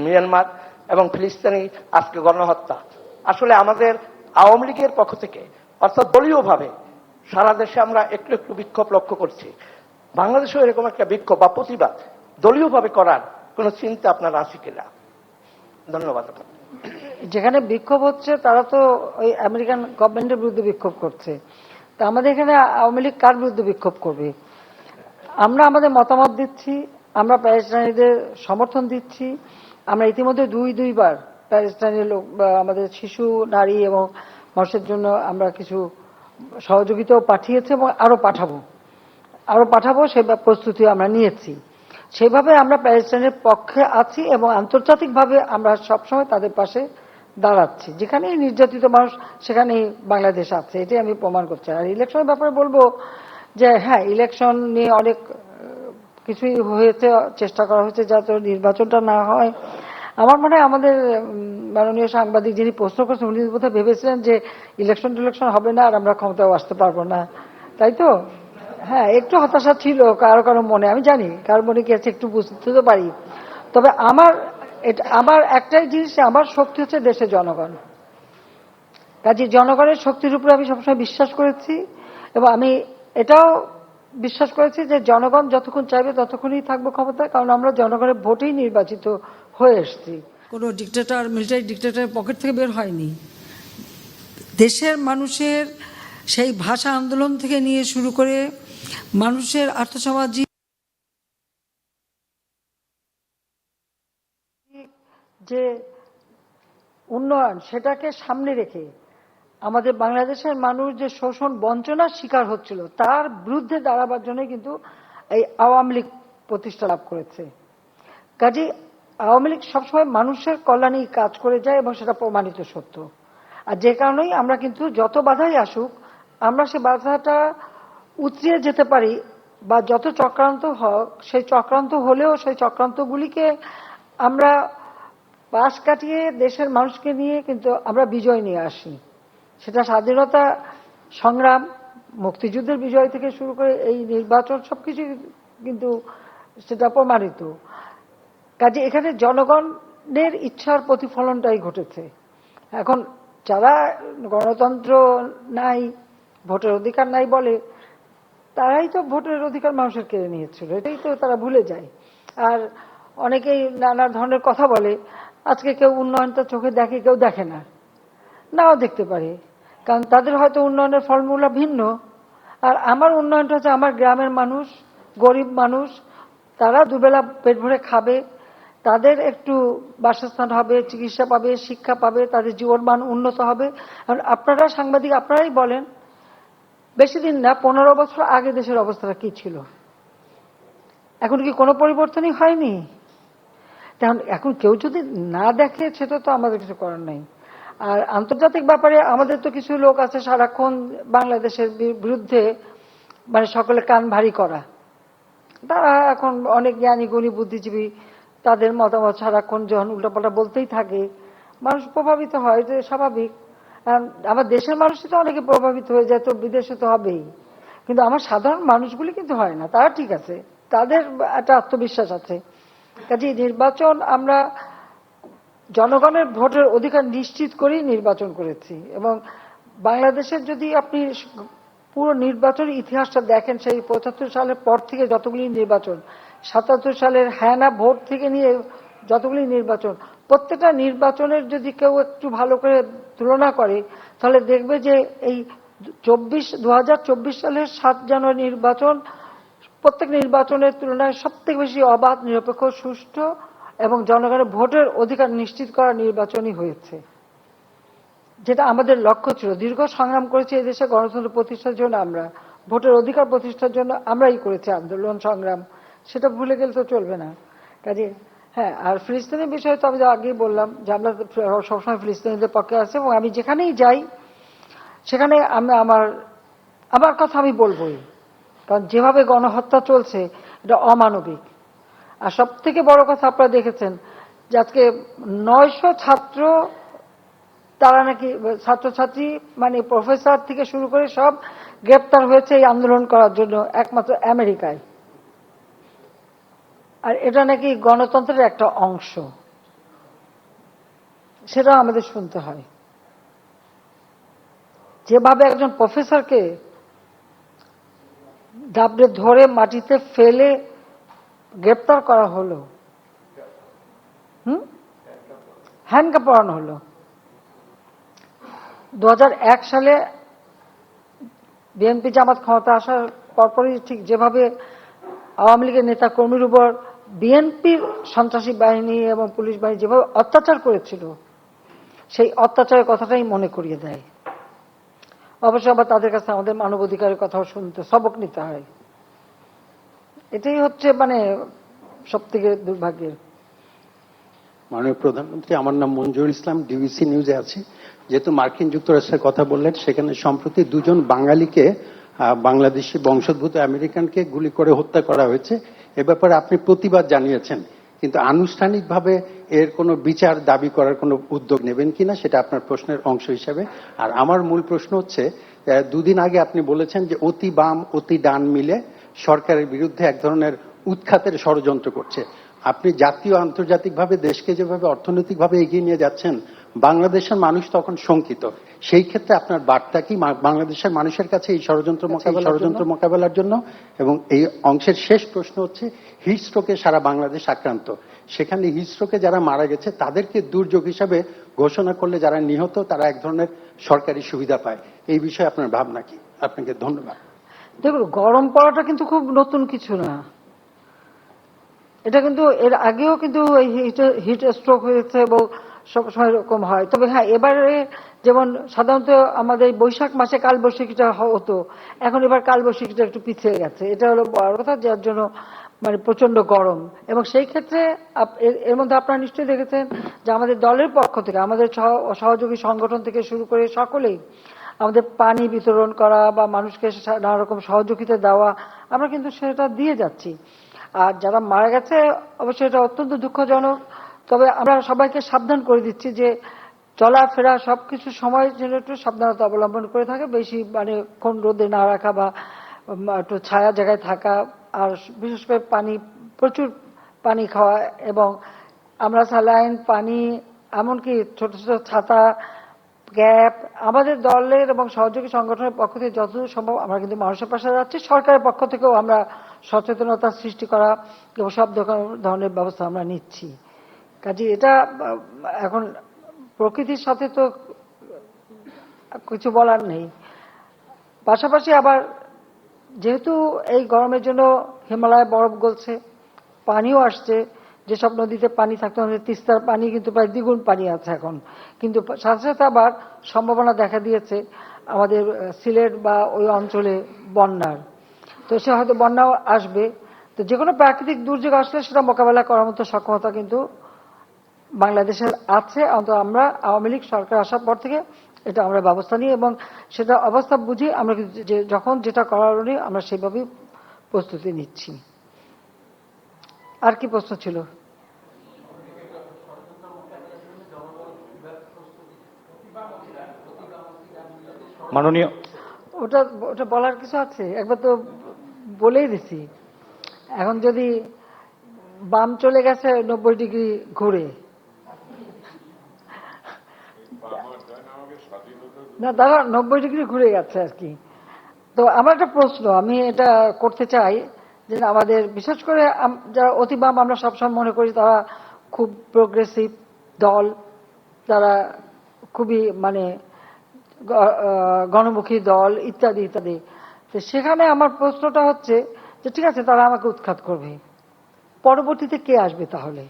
মিয়ানমার এবং ফিলিস্তিনি আজকে গণহত্যা। আসলে আমাদের আওয়ামী লীগের পক্ষ থেকে, অর্থাৎ দলীয়ভাবে সারা দেশে আমরা একটু একটু বিক্ষোভ লক্ষ্য করছি। বাংলাদেশেও এরকম একটা বিক্ষোভ বা প্রতিবাদ দলীয়ভাবে করার কোনো চিন্তা আপনার আছে কিনা? ধন্যবাদ। যেখানে বিক্ষোভ হচ্ছে তারা তো ওই আমেরিকান গভর্নমেন্টের বিরুদ্ধে বিক্ষোভ করছে, তা আমাদের এখানে আওয়ামী লীগ কার বিরুদ্ধে বিক্ষোভ করবে? আমরা আমাদের মতামত দিচ্ছি, আমরা প্যালেস্টাইনিদের সমর্থন দিচ্ছি। আমরা ইতিমধ্যে দুইবার প্যালেস্টাইনের লোক, আমাদের শিশু, নারী এবং মানুষের জন্য আমরা কিছু সহযোগিতাও পাঠিয়েছি এবং আরো পাঠাবো সে প্রস্তুতি আমরা নিয়েছি। সেভাবে আমরা প্যালেস্টাইনের পক্ষে আছি এবং আন্তর্জাতিকভাবে আমরা সবসময় তাদের পাশে দাঁড়াচ্ছি। যেখানেই নির্যাতিত মানুষ সেখানেই বাংলাদেশ আছে, এটাই আমি প্রমাণ করছি। আর ইলেকশনের ব্যাপারে বলবো যে হ্যাঁ, ইলেকশন নিয়ে অনেক কিছুই হয়েছে, চেষ্টা করা হয়েছে যাতে নির্বাচনটা না হয়। আমার মনে হয় আমাদের মাননীয় সাংবাদিক যিনি প্রশ্ন করছেন উনি বোধহয় ভেবেছিলেন যে ইলেকশন হবে না আর আমরা ক্ষমতায় আসতে পারবো না, তাই তো? হ্যাঁ, একটু হতাশা ছিল কারো কারো মনে, আমি জানি কারো মনে কি আছে একটু বুঝতে তো পারি। তবে আমার একটাই জিনিস, আমার শক্তি হচ্ছে দেশের জনগণ। কাজে জনগণের শক্তির উপরে আমি সবসময় বিশ্বাস করেছি এবং আমি এটাও বিশ্বাস করেছি যে জনগণ যতক্ষণ চাইবে ততক্ষণই থাকবো ক্ষমতায়, কারণ আমরা জনগণের ভোটেই নির্বাচিত হয়ে এসেছি। কোনো ডিক্টেটর, মিলিটারি ডিক্টেটরের পকেট থেকে বের হয়নি। দেশের মানুষের সেই ভাষা আন্দোলন থেকে নিয়ে শুরু করে মানুষের আর্থসামাজিক যে উন্নয়ন সেটাকে সামনে রেখে আমাদের বাংলাদেশের মানুষ যে শোষণ বঞ্চনার শিকার হচ্ছিল তার বিরুদ্ধে দাঁড়াবার জন্য কিন্তু এই আওয়ামী লীগ প্রতিষ্ঠা লাভ করেছে। কাজে আওয়ামী লীগ সবসময় মানুষের কল্যাণেই কাজ করে যায় এবং সেটা প্রমাণিত সত্য। আর যে কারণেই আমরা কিন্তু যত বাধাই আসুক আমরা সে বাধাটা উতরিয়ে যেতে পারি, বা যত চক্রান্ত হোক সেই চক্রান্ত হলেও সেই চক্রান্তগুলিকে আমরা পাশ কাটিয়ে দেশের মানুষকে নিয়ে কিন্তু আমরা বিজয় নিয়ে আসি। সেটা স্বাধীনতা সংগ্রাম, মুক্তিযুদ্ধের বিজয় থেকে শুরু করে এই নির্বাচন সবকিছু কিন্তু সেটা প্রমাণিত। কাজে এখানে জনগণের ইচ্ছার প্রতিফলনটাই ঘটেছে। এখন যারা গণতন্ত্র নাই, ভোটের অধিকার নাই বলে, তারাই তো ভোটের অধিকার মানুষের কেড়ে নিয়েছিল, এটাই তো তারা ভুলে যায়। আর অনেকেই নানা ধরনের কথা বলে, আজকে কেউ উন্নয়নটা চোখে দেখে, কেউ দেখে না, নাও দেখতে পারে, কারণ তাদের হয়তো উন্নয়নের ফর্মুলা ভিন্ন। আর আমার উন্নয়নটা হচ্ছে আমার গ্রামের মানুষ, গরিব মানুষ, তারা দুবেলা পেট ভরে খাবে, তাদের একটু বাসস্থান হবে, চিকিৎসা পাবে, শিক্ষা পাবে, তাদের জীবনমান উন্নত হবে। কারণ আপনারা সাংবাদিক আপনারাই বলেন, বেশি দিন না 15 বছর আগে দেশের অবস্থাটা কি ছিল, এখন কি কোনো পরিবর্তনই হয়নি? কারণ এখন কেউ যদি না দেখে সেটা তো আমাদের কিছু করার নাই। আর আন্তর্জাতিক ব্যাপারে আমাদের তো কিছু লোক আছে সারাক্ষণ বাংলাদেশের বিরুদ্ধে মানে সকলে কান ভারী করা, তারা এখন অনেক জ্ঞানী গুণী বুদ্ধিজীবী, তাদের মতামত সারাক্ষণ যখন উল্টাপাল্টা বলতেই থাকে মানুষ প্রভাবিত হয়, যে স্বাভাবিক। আমার দেশের মানুষই তো অনেকে প্রভাবিত হয়ে যায়, তো বিদেশে তো হবেই, কিন্তু আমার সাধারণ মানুষগুলি কিন্তু হয় না, তারা ঠিক আছে, তাদের একটা আত্মবিশ্বাস আছে। কাজে নির্বাচন আমরা জনগণের ভোটের অধিকার নিশ্চিত করেই নির্বাচন করেছি। এবং বাংলাদেশের যদি আপনি পুরো নির্বাচনের ইতিহাসটা দেখেন, সেই ৭৫ সালের পর থেকে যতগুলি নির্বাচন, ৭৭ সালের হ্যাঁ না ভোট থেকে নিয়ে যতগুলি নির্বাচন, প্রত্যেকটা নির্বাচনের যদি কেউ একটু ভালো করে তুলনা করে তাহলে দেখবে যে এই 2024 সালের 7 জানুয়ারি নির্বাচন প্রত্যেক নির্বাচনের তুলনায় সবথেকে বেশি অবাধ, নিরপেক্ষ, সুষ্ঠু এবং জনগণের ভোটের অধিকার নিশ্চিত করা নির্বাচনই হয়েছে, যেটা আমাদের লক্ষ্য ছিল। দীর্ঘ সংগ্রাম করেছি এই দেশে গণতন্ত্র প্রতিষ্ঠার জন্য, আমরা ভোটের অধিকার প্রতিষ্ঠার জন্য আমরাই করেছি আন্দোলন সংগ্রাম, সেটা ভুলে গেলে তো চলবে না। কাজে হ্যাঁ, আর ফিলিস্তিনের বিষয়ে তো আমি আগেই বললাম যে আমরা সবসময় ফিলিস্তিনিদের পক্ষে আছি, এবং আমি যেখানেই যাই সেখানে আমি আমার কথা আমি বলবোই, কারণ যেভাবে গণহত্যা চলছে এটা অমানবিক। আর সব থেকে বড় কথা আপনারা দেখেছেন যে আজকে 900 ছাত্র, তারা নাকি ছাত্রছাত্রী মানে প্রফেসর থেকে শুরু করে সব গ্রেপ্তার হয়েছে এই আন্দোলন করার জন্য একমাত্র আমেরিকায়। আর এটা নাকি গণতন্ত্রের একটা অংশ, সেটা আমাদের শুনতে হয়। যেভাবে একজন প্রফেসরকে দাবড়ে ধরে মাটিতে ফেলে গ্রেপ্তার করা হলো, হ্যান্ডকাপ পরানো হলো। 2001 সালে বিএনপি জামাত ক্ষমতা আসার পরপরই ঠিক যেভাবে আওয়ামী লীগের নেতা কর্মীর উপর বিএনপির সন্ত্রাসী বাহিনী এবং পুলিশ বাহিনী যেভাবে অত্যাচার করেছিল, সেই অত্যাচারের কথাটাই মনে করিয়ে দেয়। অবশ্য আবার তাদের কাছে আমাদের মানবাধিকারের কথাও শুনতে, সবক নিতে হয়। এটাই হচ্ছে মানে সব থেকে দুর্ভাগ্যের। মাননীয় প্রধানমন্ত্রী, আমার নাম মঞ্জুরুল ইসলাম, ডিবিসি নিউজে আছি। যেহেতু মার্কিন যুক্তরাষ্ট্রের কথা বললেন, সেখানে সম্প্রতি 2 জন বাঙালিকে, বাংলাদেশি বংশোদ্ভূত আমেরিকানকে গুলি করে হত্যা করা হয়েছে। এ ব্যাপারে আপনি প্রতিবাদ জানিয়েছেন, কিন্তু আনুষ্ঠানিকভাবে এর কোনো বিচার দাবি করার কোনো উদ্যোগ নেবেন কিনা সেটা আপনার প্রশ্নের অংশ হিসেবে। আর আমার মূল প্রশ্ন হচ্ছে, দুদিন আগে আপনি বলেছেন যে অতি বাম অতি ডান মিলে সরকারের বিরুদ্ধে এক ধরনের উৎখাতের ষড়যন্ত্র করছে। আপনি জাতীয় আন্তর্জাতিকভাবে দেশকে যেভাবে অর্থনৈতিকভাবে এগিয়ে নিয়ে যাচ্ছেন, বাংলাদেশের মানুষ তখন শঙ্কিত। সেই ক্ষেত্রে আপনার বার্তা কি বাংলাদেশের মানুষের কাছে এই ষড়যন্ত্র মোকাবেলার জন্য? এবং এই অংশের শেষ প্রশ্ন হচ্ছে, হিট স্ট্রোকে সারা বাংলাদেশ আক্রান্ত, সেখানে হিট স্ট্রোকে যারা মারা গেছে তাদেরকে দুর্যোগ হিসাবে ঘোষণা করলে যারা নিহত তারা এক ধরনের সরকারি সুবিধা পায়। এই বিষয়ে আপনার ভাবনা কি? আপনাকে ধন্যবাদ। দেখুন, গরম পড়াটা কিন্তু খুব নতুন কিছু না। এটা কিন্তু এর আগেও কিন্তু হিট স্ট্রোক হয়েছে এবং সবসময় এরকম হয়। তবে হ্যাঁ, এবারে যেমন সাধারণত আমাদের বৈশাখ মাসে কালবৈশাখীটা হতো, এখন এবার কালবৈশাখীটা একটু পিছিয়ে গেছে। এটা হলো বড় কথা, যার জন্য মানে প্রচন্ড গরম। এবং সেই ক্ষেত্রে এর মধ্যে আপনারা নিশ্চয়ই দেখেছেন যে আমাদের দলের পক্ষ থেকে, আমাদের সহযোগী সংগঠন থেকে শুরু করে সকলেই আমাদের পানি বিতরণ করা বা মানুষকে নানা রকম সহযোগিতা দেওয়া, আমরা কিন্তু সেটা দিয়ে যাচ্ছি। আর যারা মারা গেছে অবশ্যই এটা অত্যন্ত দুঃখজনক। তবে আমরা সবাইকে সাবধান করে দিচ্ছি যে চলাফেরা সবকিছু সময় যেন একটু সাবধানতা অবলম্বন করে থাকে, বেশি মানে কোন রোদে না রাখা বা একটু ছায়া জায়গায় থাকা, আর বিশেষ করে প্রচুর পানি খাওয়া, এবং আমরা স্যালাইন, পানি, এমনকি ছোট ছোট ছাতা, গ্যাপ, আমাদের দলের এবং সহযোগী সংগঠনের পক্ষ থেকে যতদূর সম্ভব আমরা কিন্তু মানুষের পাশে যাচ্ছি। সরকারের পক্ষ থেকেও আমরা সচেতনতা সৃষ্টি করা এবং সব ধরনের ব্যবস্থা আমরা নিচ্ছি। কাজে এটা এখন প্রকৃতির সাথে তো কিছু বলার নেই। পাশাপাশি আবার যেহেতু এই গরমের জন্য হিমালয়ে বরফ গলছে, পানিও আসছে, যেসব নদীতে পানি থাকতো, আমাদের তিস্তার পানি কিন্তু প্রায় দ্বিগুণ পানি আছে এখন। কিন্তু সাথে সাথে আবার সম্ভাবনা দেখা দিয়েছে আমাদের সিলেট বা ওই অঞ্চলে বন্যার। তো সে হয়তো বন্যাও আসবে। তো যে কোনো প্রাকৃতিক দুর্যোগ আসলে সেটা মোকাবেলা করার মতো সক্ষমতা কিন্তু বাংলাদেশের আছে। অন্তত আমরা আওয়ামী লীগ সরকার আসার পর থেকে এটা আমরা ব্যবস্থা নিই, এবং সেটা অবস্থা বুঝি আমরা যখন যেটা করার আমরা সেভাবেই প্রস্তুতি নিচ্ছি। আর কি প্রশ্ন ছিল? মাননীয়, ওটা ওটা বলার কিছু আছে? একবার তো বলেই দিছি। এখন যদি বাম চলে গেছে 90 ডিগ্রি ঘুরে, না দাদা 90 ডিগ্রি ঘুরে গেছে আর কি। তো আমার একটা প্রশ্ন আমি এটা করতে চাই যে আমাদের বিশেষ করে যারা অতি বাম আমরা সবসময় মনে করি তারা খুব প্রোগ্রেসিভ দল, তারা খুবই মানে গণমুখী দল ইত্যাদি ইত্যাদি। তো সেখানে আমার প্রশ্নটা হচ্ছে যে ঠিক আছে, তারা আমাকে উৎখাত করবে, পরবর্তীতে কে আসবে তাহলে?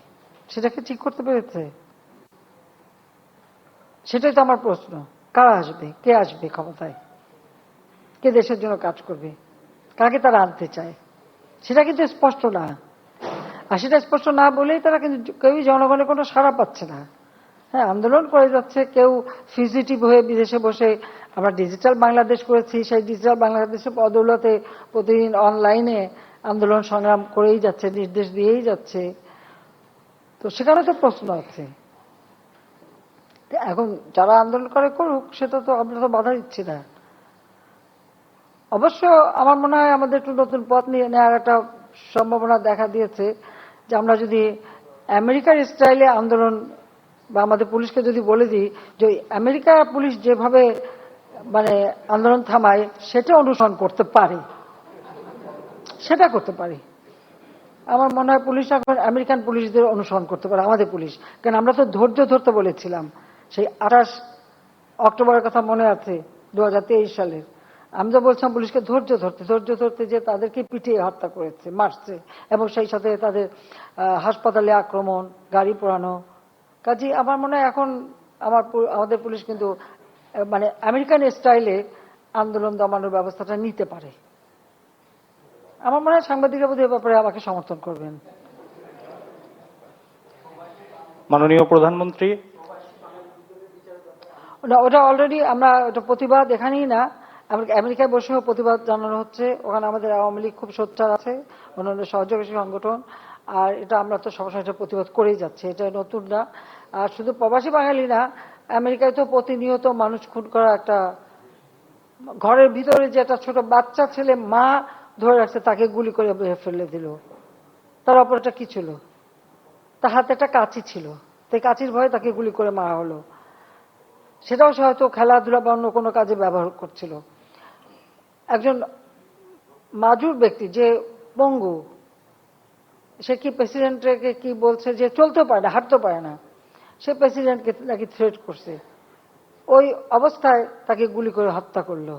সেটাকে ঠিক করতে পেরেছে? সেটাই তো আমার প্রশ্ন। কারা আসবে, কে আসবে ক্ষমতায়, কে দেশের জন্য কাজ করবে, কাকে তারা আনতে চায়? সেটা কিন্তু স্পষ্ট না। আর সেটা স্পষ্ট না বলেই তারা কিন্তু কেউই জনগণের কোনো সাড়া পাচ্ছে না। হ্যাঁ, আন্দোলন করে যাচ্ছে, কেউ ফিজিটিভ হয়ে বিদেশে বসে। আমরা ডিজিটাল বাংলাদেশ করেছি, সেই ডিজিটাল বাংলাদেশের বদৌলতে প্রতিদিন অনলাইনে আন্দোলন সংগ্রাম করেই যাচ্ছে, নির্দেশ দিয়েই যাচ্ছে। তো সেখানে তো প্রশ্ন আছে। এখন যারা আন্দোলন করে করুক, সেটা তো আমরা তো বাধা দিচ্ছি না। অবশ্য আমার মনে হয় আমাদের একটু নতুন পথ নিয়ে নেওয়ার একটা সম্ভাবনা দেখা দিয়েছে, যে আমরা যদি আমেরিকার স্টাইলে আন্দোলন বা আমাদের পুলিশকে যদি বলে দিই যে আমেরিকা পুলিশ যেভাবে মানে আন্দোলন থামায় সেটা অনুসরণ করতে পারে, সেটা করতে পারে। আমার মনে হয় পুলিশ এখন আমেরিকান পুলিশদের অনুসরণ করতে পারে, আমাদের পুলিশ। কারণ আমরা তো ধৈর্য ধরতে বলেছিলাম সেই 28 অক্টোবরের কথা মনে আছে 2023 সালের। আমি তো বলছিলাম পুলিশকে ধৈর্য ধরতে, যে তাদেরকে পিটিয়ে হত্যা করেছে, মারছে, এবং সেই সাথে তাদের হাসপাতালে আক্রমণ, গাড়ি পোড়ানো। কাজে আমার মনে হয় এখন আমাদের পুলিশ কিন্তু মানে আমেরিকান স্টাইলে আন্দোলন দমানোর ব্যবস্থাটা নিতে পারে। আমার মনে হয় সাংবাদিকরা বোধহয় ব্যাপারে আমাকে সমর্থন করবেন। মাননীয় প্রধানমন্ত্রী, ওটা অলরেডি আমরা ওটা প্রতিবাদ এখানেই না, আমেরিকায় বসেও প্রতিবাদ জানানো হচ্ছে। ওখানে আমাদের আওয়ামী লীগ খুব সোচ্চার আছে, অন্যান্য সহযোগী সংগঠন, আর এটা আমরা তো সবসময় এটা প্রতিবাদ করেই যাচ্ছি, এটা নতুন না। আর শুধু প্রবাসী বাঙালি না, আমেরিকায় তো প্রতিনিয়ত মানুষ খুন করা, একটা ঘরের ভিতরে যে একটা ছোট বাচ্চা ছেলে মা ধরে রাখছে, তাকে গুলি করে ফেলে দিল। তার অপরটা কি ছিল? তার হাতে একটা কাঁচি ছিল, তাই কাঁচির ভয়ে তাকে গুলি করে মারা হলো। সেটাও সে হয়তো খেলাধুলা বা অন্য কোনো কাজে ব্যবহার করছিল। একজন মাজুর ব্যক্তি যে পঙ্গু, সে কি প্রেসিডেন্টকে কি বলছে যে চলতেও পারে না, হাঁটতেও পারে না, সে প্রেসিডেন্টকে নাকি থ্রেট করছে। ওই অবস্থায় তাকে গুলি করে হত্যা করলো।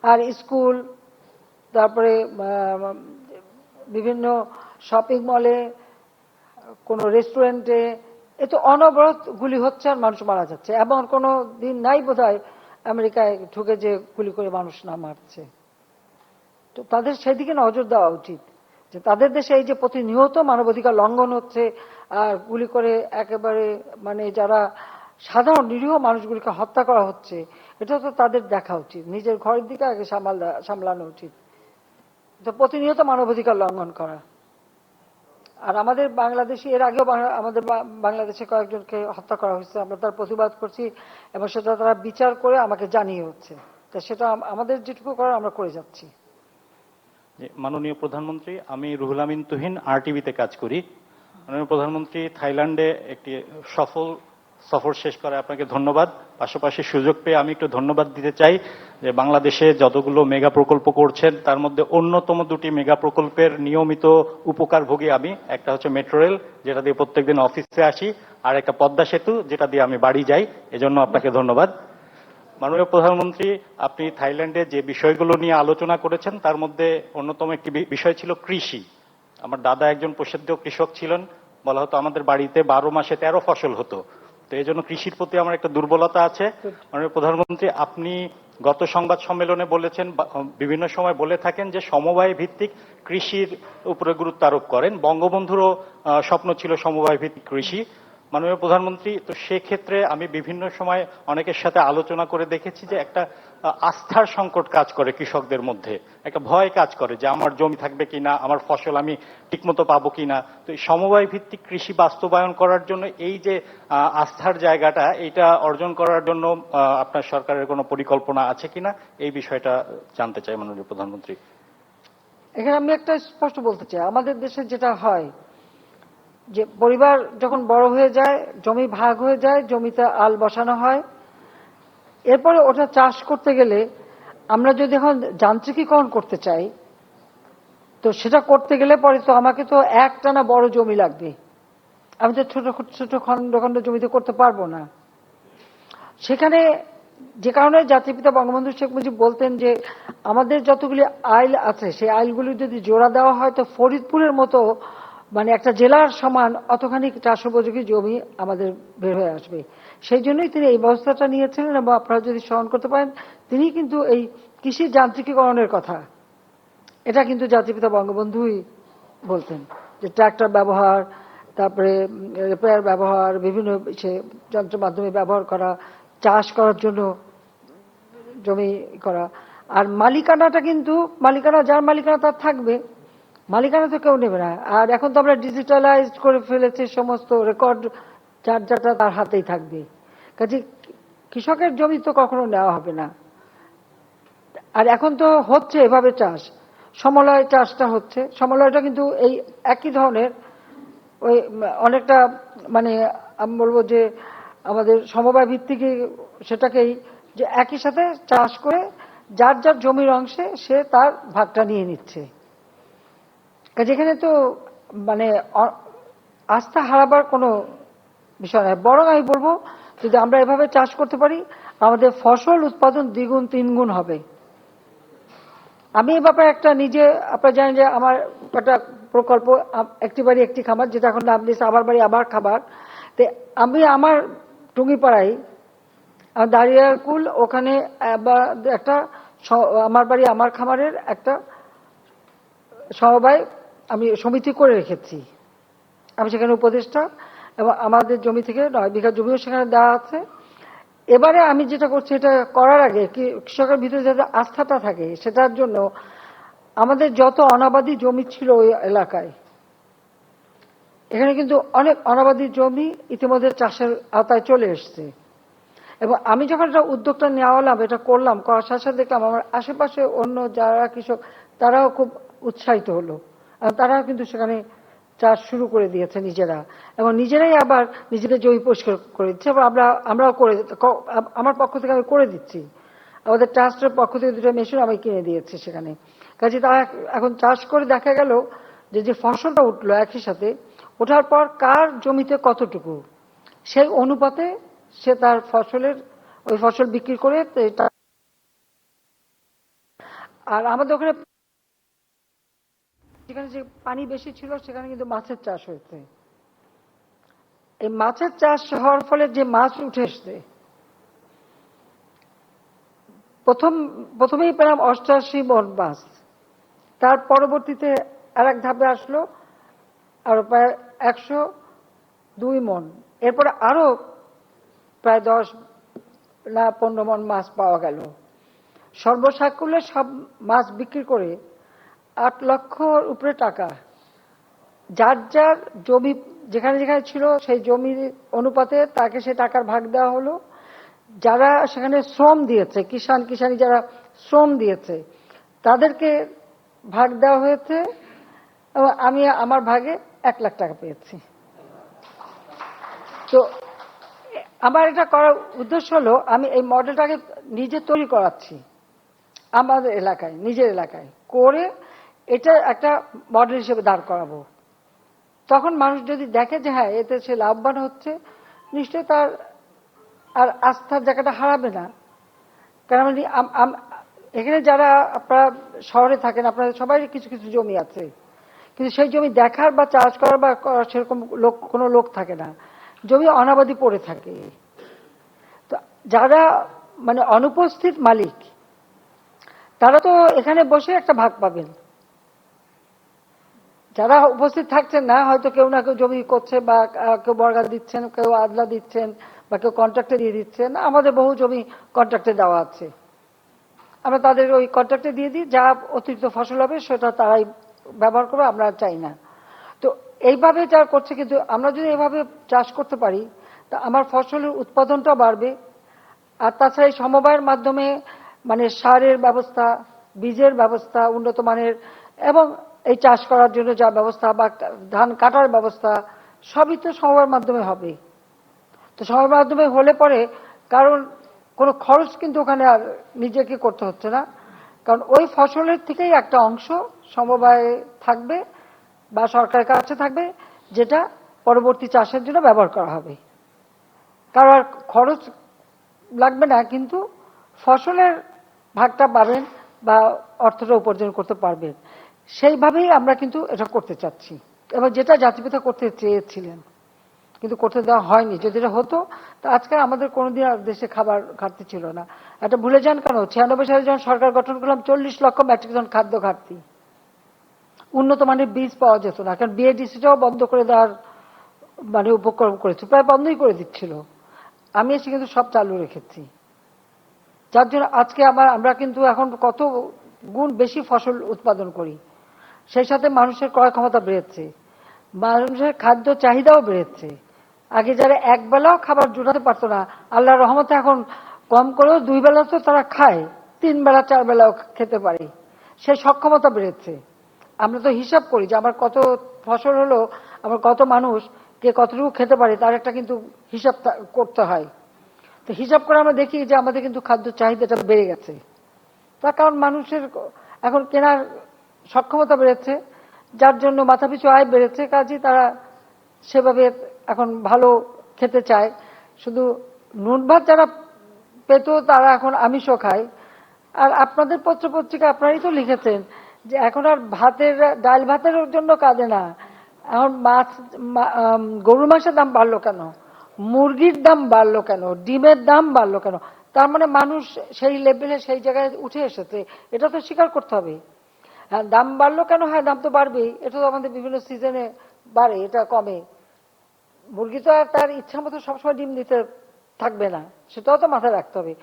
আর স্কুল, তারপরে বিভিন্ন শপিং মলে, কোনো রেস্টুরেন্টে, এ তো অনবরত গুলি হচ্ছে আর মানুষ মারা যাচ্ছে। এমন কোনো দিন নাই বোধহয় আমেরিকায় ঢুকে যে গুলি করে মানুষ না মারছে। তো তাদের সেদিকে নজর দেওয়া উচিত যে তাদের দেশে এই যে প্রতিনিয়ত মানবাধিকার লঙ্ঘন হচ্ছে আর গুলি করে একেবারে মানে যারা সাধারণ নিরীহ মানুষগুলিকে হত্যা করা হচ্ছে, এটা তো তাদের দেখা উচিত, নিজের ঘরের দিকে আগে সামলানো উচিত। তো প্রতিনিয়ত মানবাধিকার লঙ্ঘন করা। আর আমাদের বাংলাদেশে এর আগেও আমাদের বাংলাদেশে কয়েকজনকে হত্যা করা হয়েছে, আমরা তার প্রতিবাদ করছি এবং সেটা তারা বিচার করে আমাকে জানিয়ে হচ্ছে। তা সেটা আমাদের যেটুকু করার আমরা করে যাচ্ছি। মাননীয় প্রধানমন্ত্রী, আমি রুহুল আমিন তুহিন, আরটিভিতে কাজ করি। মাননীয় প্রধানমন্ত্রী, থাইল্যান্ডে একটি সফল সফর শেষ করে আপনাকে ধন্যবাদ। পাশাপাশি সুযোগ পেয়ে আমি একটু ধন্যবাদ দিতে চাই যে বাংলাদেশে যতগুলো মেগা প্রকল্প করছেন তার মধ্যে অন্যতম দুটি মেগা প্রকল্পের নিয়মিত উপকারভোগী আমি। একটা হচ্ছে মেট্রো রেল, যেটা দিয়ে প্রত্যেকদিন অফিসে আসি, আর একটা পদ্মা সেতু, যেটা দিয়ে আমি বাড়ি যাই। এজন্য আপনাকে ধন্যবাদ। মাননীয় প্রধানমন্ত্রী, আপনি থাইল্যান্ডে যে বিষয়গুলো নিয়ে আলোচনা করেছেন তার মধ্যে অন্যতম একটি বিষয় ছিল কৃষি। আমার দাদা একজন প্রসিদ্ধ কৃষক ছিলেন, বলা হতো আমাদের বাড়িতে 12 মাসে 13 ফসল হতো। তো এই জন্য কৃষির প্রতি আমার একটা দুর্বলতা আছে। মাননীয় প্রধানমন্ত্রী, আপনি গত সংবাদ সম্মেলনে বলেছেন, বিভিন্ন সময় বলে থাকেন যে সমবায় ভিত্তিক কৃষির উপরে গুরুত্ব আরোপ করেন। বঙ্গবন্ধুরও স্বপ্ন ছিল সমবায় ভিত্তিক কৃষি। মাননীয় প্রধানমন্ত্রী, তো সেক্ষেত্রে আমি বিভিন্ন সময় অনেকের সাথে আলোচনা করে দেখেছি যে একটা আস্থার সংকট কাজ করে কৃষকদের মধ্যে, একটা ভয় কাজ করে যে আমার জমি থাকবে কিনা, আমার ফসল আমি ঠিকমতো পাবো কিনা। তো এই সমবায় ভিত্তিক কৃষি বাস্তবায়ন করার জন্য এই যে আস্থার জায়গাটা, এটা অর্জন করার জন্য আপনার সরকারের কোনো পরিকল্পনা আছে কিনা, এই বিষয়টা জানতে চাই মাননীয় প্রধানমন্ত্রী। এখানে আমি একটা স্পষ্ট বলতে চাই, আমাদের দেশে যেটা হয় যে পরিবার যখন বড় হয়ে যায়, জমি ভাগ হয়ে যায়, জমিতে আল বসানো হয়, এরপরে ওটা চাষ করতে গেলে আমরা যদি এখন যান্ত্রিকীকরণ করতে চাই, তো সেটা করতে গেলে পরে তো আমাকে তো একটানা বড় জমি লাগবে, আমি তো ছোট ছোট খণ্ড খণ্ড জমিতে করতে পারবো না। সেখানে যে কারণে জাতিপিতা বঙ্গবন্ধু শেখ মুজিব বলতেন যে আমাদের যতগুলি আইল আছে সেই আইলগুলি যদি জোড়া দেওয়া হয় তো ফরিদপুরের মতো মানে একটা জেলার সমান অতখানি চাষোপযোগী জমি আমাদের বের হয়ে আসবে। সেই জন্যই তিনি এই ব্যবস্থাটা নিয়েছিলেন এবং আপনারা যদি স্মরণ করতে পারেন, তিনি কিন্তু এই কৃষি যান্ত্রিকীকরণের কথা, এটা কিন্তু জাতিপিতা বঙ্গবন্ধুই বলতেন যে ট্রাক্টর ব্যবহার, তারপরে রিপেয়ার ব্যবহার, বিভিন্ন যন্ত্র মাধ্যমে ব্যবহার করা, চাষ করার জন্য জমি করা। আর মালিকানাটা কিন্তু মালিকানা যার মালিকানা তার থাকবে, মালিকানা তো কেউ নেবে না। আর এখন তো আমরা ডিজিটালাইজড করে ফেলেছি, সমস্ত রেকর্ড যার যাটা তার হাতেই থাকবে, কাজে কৃষকের জমি তো কখনো নেওয়া হবে না। আর এখন তো হচ্ছে এভাবে চাষ, সমলয় চাষটা হচ্ছে, সমলয়টা কিন্তু এই একই ধরনের, ওই অনেকটা মানে আমি বলবো যে আমাদের সমবায় ভিত্তিক সেটাকেই, যে একই সাথে চাষ করে যার যার জমির অংশে সে তার ভাগটা নিয়ে নিচ্ছে। যেখানে তো মানে আস্থা হারাবার কোনো বিষয় নয়, বরং আমি বলবো যদি আমরা এভাবে চাষ করতে পারি আমাদের ফসল উৎপাদন দ্বিগুণ তিনগুণ হবে। আমি এ ব্যাপারে একটা নিজে, আপনারা জানেন যে আমার একটা প্রকল্প একটি বাড়ি একটি খামার, যেটা এখন নাম দিয়েছে আবার বাড়ি আবার খাবার। তো আমি আমার টুঙ্গিপাড়ায় দাঁড়িয়াকুল, ওখানে একটা আমার বাড়ি আমার খামারের একটা সমবায় আমি সমিতি করে রেখেছি। আমি সেখানে উপদেষ্টা এবং আমাদের জমি থেকে 9 বিঘা জমিও সেখানে দেওয়া আছে। এবারে আমি যেটা করছি, এটা করার আগে কৃষকের ভিতরে যাতে আস্থাটা থাকে, সেটার জন্য আমাদের যত অনাবাদি জমি ছিল ওই এলাকায়, এখানে কিন্তু অনেক অনাবাদি জমি ইতিমধ্যে চাষের আওতায় চলে এসছে। এবং আমি যখন এটা উদ্যোগটা নেওয়ালাম, এটা করলাম, করার সাথে সাথে দেখলাম আমার আশেপাশে অন্য যারা কৃষক তারাও খুব উৎসাহিত হলো, আর তারাও কিন্তু সেখানে চাষ শুরু করে দিয়েছে নিজেরা, এবং নিজেরাই আবার নিজেদের জমি পরিষ্কার করে দিচ্ছে। এবং আমরাও করে, আমার পক্ষ থেকে আমি করে দিচ্ছি, আমাদের ট্রাস্টের পক্ষ থেকে 2টা মেশিন আমি কিনে দিয়েছি সেখানে। কাজে তারা এখন চাষ করে দেখা গেল যে ফসলটা উঠলো একই সাথে, ওঠার পর কার জমিতে কতটুকু, সেই অনুপাতে সে তার ওই ফসল বিক্রি করে। আর আমাদের ওখানে যেখানে যে পানি বেশি ছিল সেখানে কিন্তু মাছের চাষ হয়েছে। এই মাছের চাষ হওয়ার ফলে যে মাছ উঠে এসছে, প্রথমেই পেলাম 88 মণ মাছ, তার পরবর্তীতে আর এক ধাপে আসলো আরো প্রায় 102 মণ, এরপরে আরো প্রায় 10 না 15 মণ মাছ পাওয়া গেল। সর্বসাকুল্যে সব মাছ বিক্রি করে 8 লক্ষর উপরে টাকা, যার যার জমি যেখানে যেখানে ছিল সেই জমির অনুপাতে তাকে সে টাকার ভাগ দেওয়া হলো। যারা সেখানে শ্রম দিয়েছে, কিষানি যারা শ্রম দিয়েছে তাদেরকে ভাগ দেওয়া হয়েছে, এবং আমি আমার ভাগে 1 লাখ টাকা পেয়েছি। তো আমার এটা করার উদ্দেশ্য হলো, আমি এই মডেলটাকে নিজে তৈরি করাচ্ছি আমাদের এলাকায়, নিজের এলাকায় করে এটা একটা মডেল হিসেবে দাঁড় করাবো। তখন মানুষ যদি দেখে যে হ্যাঁ এতে সে লাভবান হচ্ছে, নিশ্চয়ই তার আর আস্থার জায়গাটা হারাবে না। কারণ এখানে যারা আপনারা শহরে থাকেন, আপনাদের সবাই কিছু কিছু জমি আছে, কিন্তু সেই জমি দেখার বা চাষ করার বা সেরকম কোনো লোক থাকে না, জমি অনাবাদি পড়ে থাকে। তো যারা মানে অনুপস্থিত মালিক, তারা তো এখানে বসে একটা ভাগ পাবেন। যারা উপস্থিত থাকছেন না, হয়তো কেউ না কেউ জমি করছে, বা কেউ বর্গা দিচ্ছেন, কেউ আদলা দিচ্ছেন, বা কেউ কন্ট্রাক্টে দিয়ে দিচ্ছেন। আমাদের বহু জমি কন্ট্রাক্টে দেওয়া আছে, আমরা তাদের ওই কন্ট্রাক্টে দিয়ে দিই, যা অতিরিক্ত ফসল হবে সেটা তারাই ব্যবহার করবে, আমরা চাই না। তো এইভাবে যারা করছে, কিন্তু আমরা যদি এভাবে চাষ করতে পারি তা আমার ফসলের উৎপাদনটা বাড়বে। আর তাছাড়া এই সমবায়ের মাধ্যমে মানে সারের ব্যবস্থা, বীজের ব্যবস্থা উন্নত মানের, এবং এই চাষ করার জন্য যা ব্যবস্থা বা ধান কাটার ব্যবস্থা, সবই তো সমবায়ের মাধ্যমে হবে। তো সমবায়ের মাধ্যমে হলে পরে কারণ কোনো খরচ কিন্তু ওখানে আর নিজেকে করতে হচ্ছে না, কারণ ওই ফসলের থেকেই একটা অংশ সমবায়ে থাকবে বা সরকারের কাছে থাকবে, যেটা পরবর্তী চাষের জন্য ব্যবহার করা হবে। কারণ আর খরচ লাগবে না, কিন্তু ফসলের ভাগটা পাবেন বা অর্থটা উপার্জন করতে পারবেন। সেইভাবেই আমরা কিন্তু এটা করতে চাচ্ছি, এবং যেটা জাতিপিতা করতে চেয়েছিলেন কিন্তু করতে দেওয়া হয়নি। যদি এটা হতো তা আজকে আমাদের কোনোদিন আর দেশে খাবার ঘাটতি ছিল না। এটা ভুলে যান কেন, 96 সালে যখন সরকার গঠন করলাম 40 লক্ষ মেট্রিক টন খাদ্য ঘাটতি, উন্নত মানের বীজ পাওয়া যেত না, কারণ বিএডিসিটাও বন্ধ করে দেওয়ার মানে উপক্রম করেছে, প্রায় বন্ধই করে দিচ্ছিল। আমি এসে কিন্তু সব চালু রেখেছি, যার জন্য আজকে আমরা কিন্তু এখন কত গুণ বেশি ফসল উৎপাদন করি। সেই সাথে মানুষের ক্রয় ক্ষমতা বেড়েছে, মানুষের খাদ্য চাহিদাও বেড়েছে। আগে যারা এক বেলাও খাবার জোটাতে পারতো না, আল্লাহর রহমতে এখন কম করেও 2 বেলা তো তারা খায়, 3 বেলা 4 বেলাও খেতে পারে, সেই সক্ষমতা বেড়েছে। আমরা তো হিসাব করি যে আমার কত ফসল হলো, আমার কত মানুষ কে কতটুকু খেতে পারে, তার একটা কিন্তু হিসাব করতে হয়। তো হিসাব করে আমরা দেখি যে আমাদের কিন্তু খাদ্য চাহিদাটা বেড়ে গেছে, তার কারণ মানুষের এখন কেনার সক্ষমতা বেড়েছে, যার জন্য মাথাপিছু আয় বেড়েছে, কাজে তারা সেভাবে এখন ভালো খেতে চায়। শুধু নুন ভাত যারা পেত তারা এখন আমিষও খায়। আর আপনাদের পত্রপত্রিকা আপনারাই তো লিখেছেন যে এখন আর ডাল ভাতের জন্য কাঁদে না, এখন গরুর মাংসের দাম বাড়লো কেন, মুরগির দাম বাড়লো কেন, ডিমের দাম বাড়লো কেন। তার মানে মানুষ সেই লেভেলে সেই জায়গায় উঠে এসেছে, এটা তো স্বীকার করতে হবে। হ্যাঁ, দাম বাড়লো কেন, হ্যাঁ দাম তো বাড়বেই, এটা তো আমাদের বিভিন্ন সিজনে বাড়ে, এটা কমে। মুরগি তো আর তার ইচ্ছা মতো সবসময় ডিম দিতে থাকবে না, সেটাও তো মাথায় রাখতে হবে।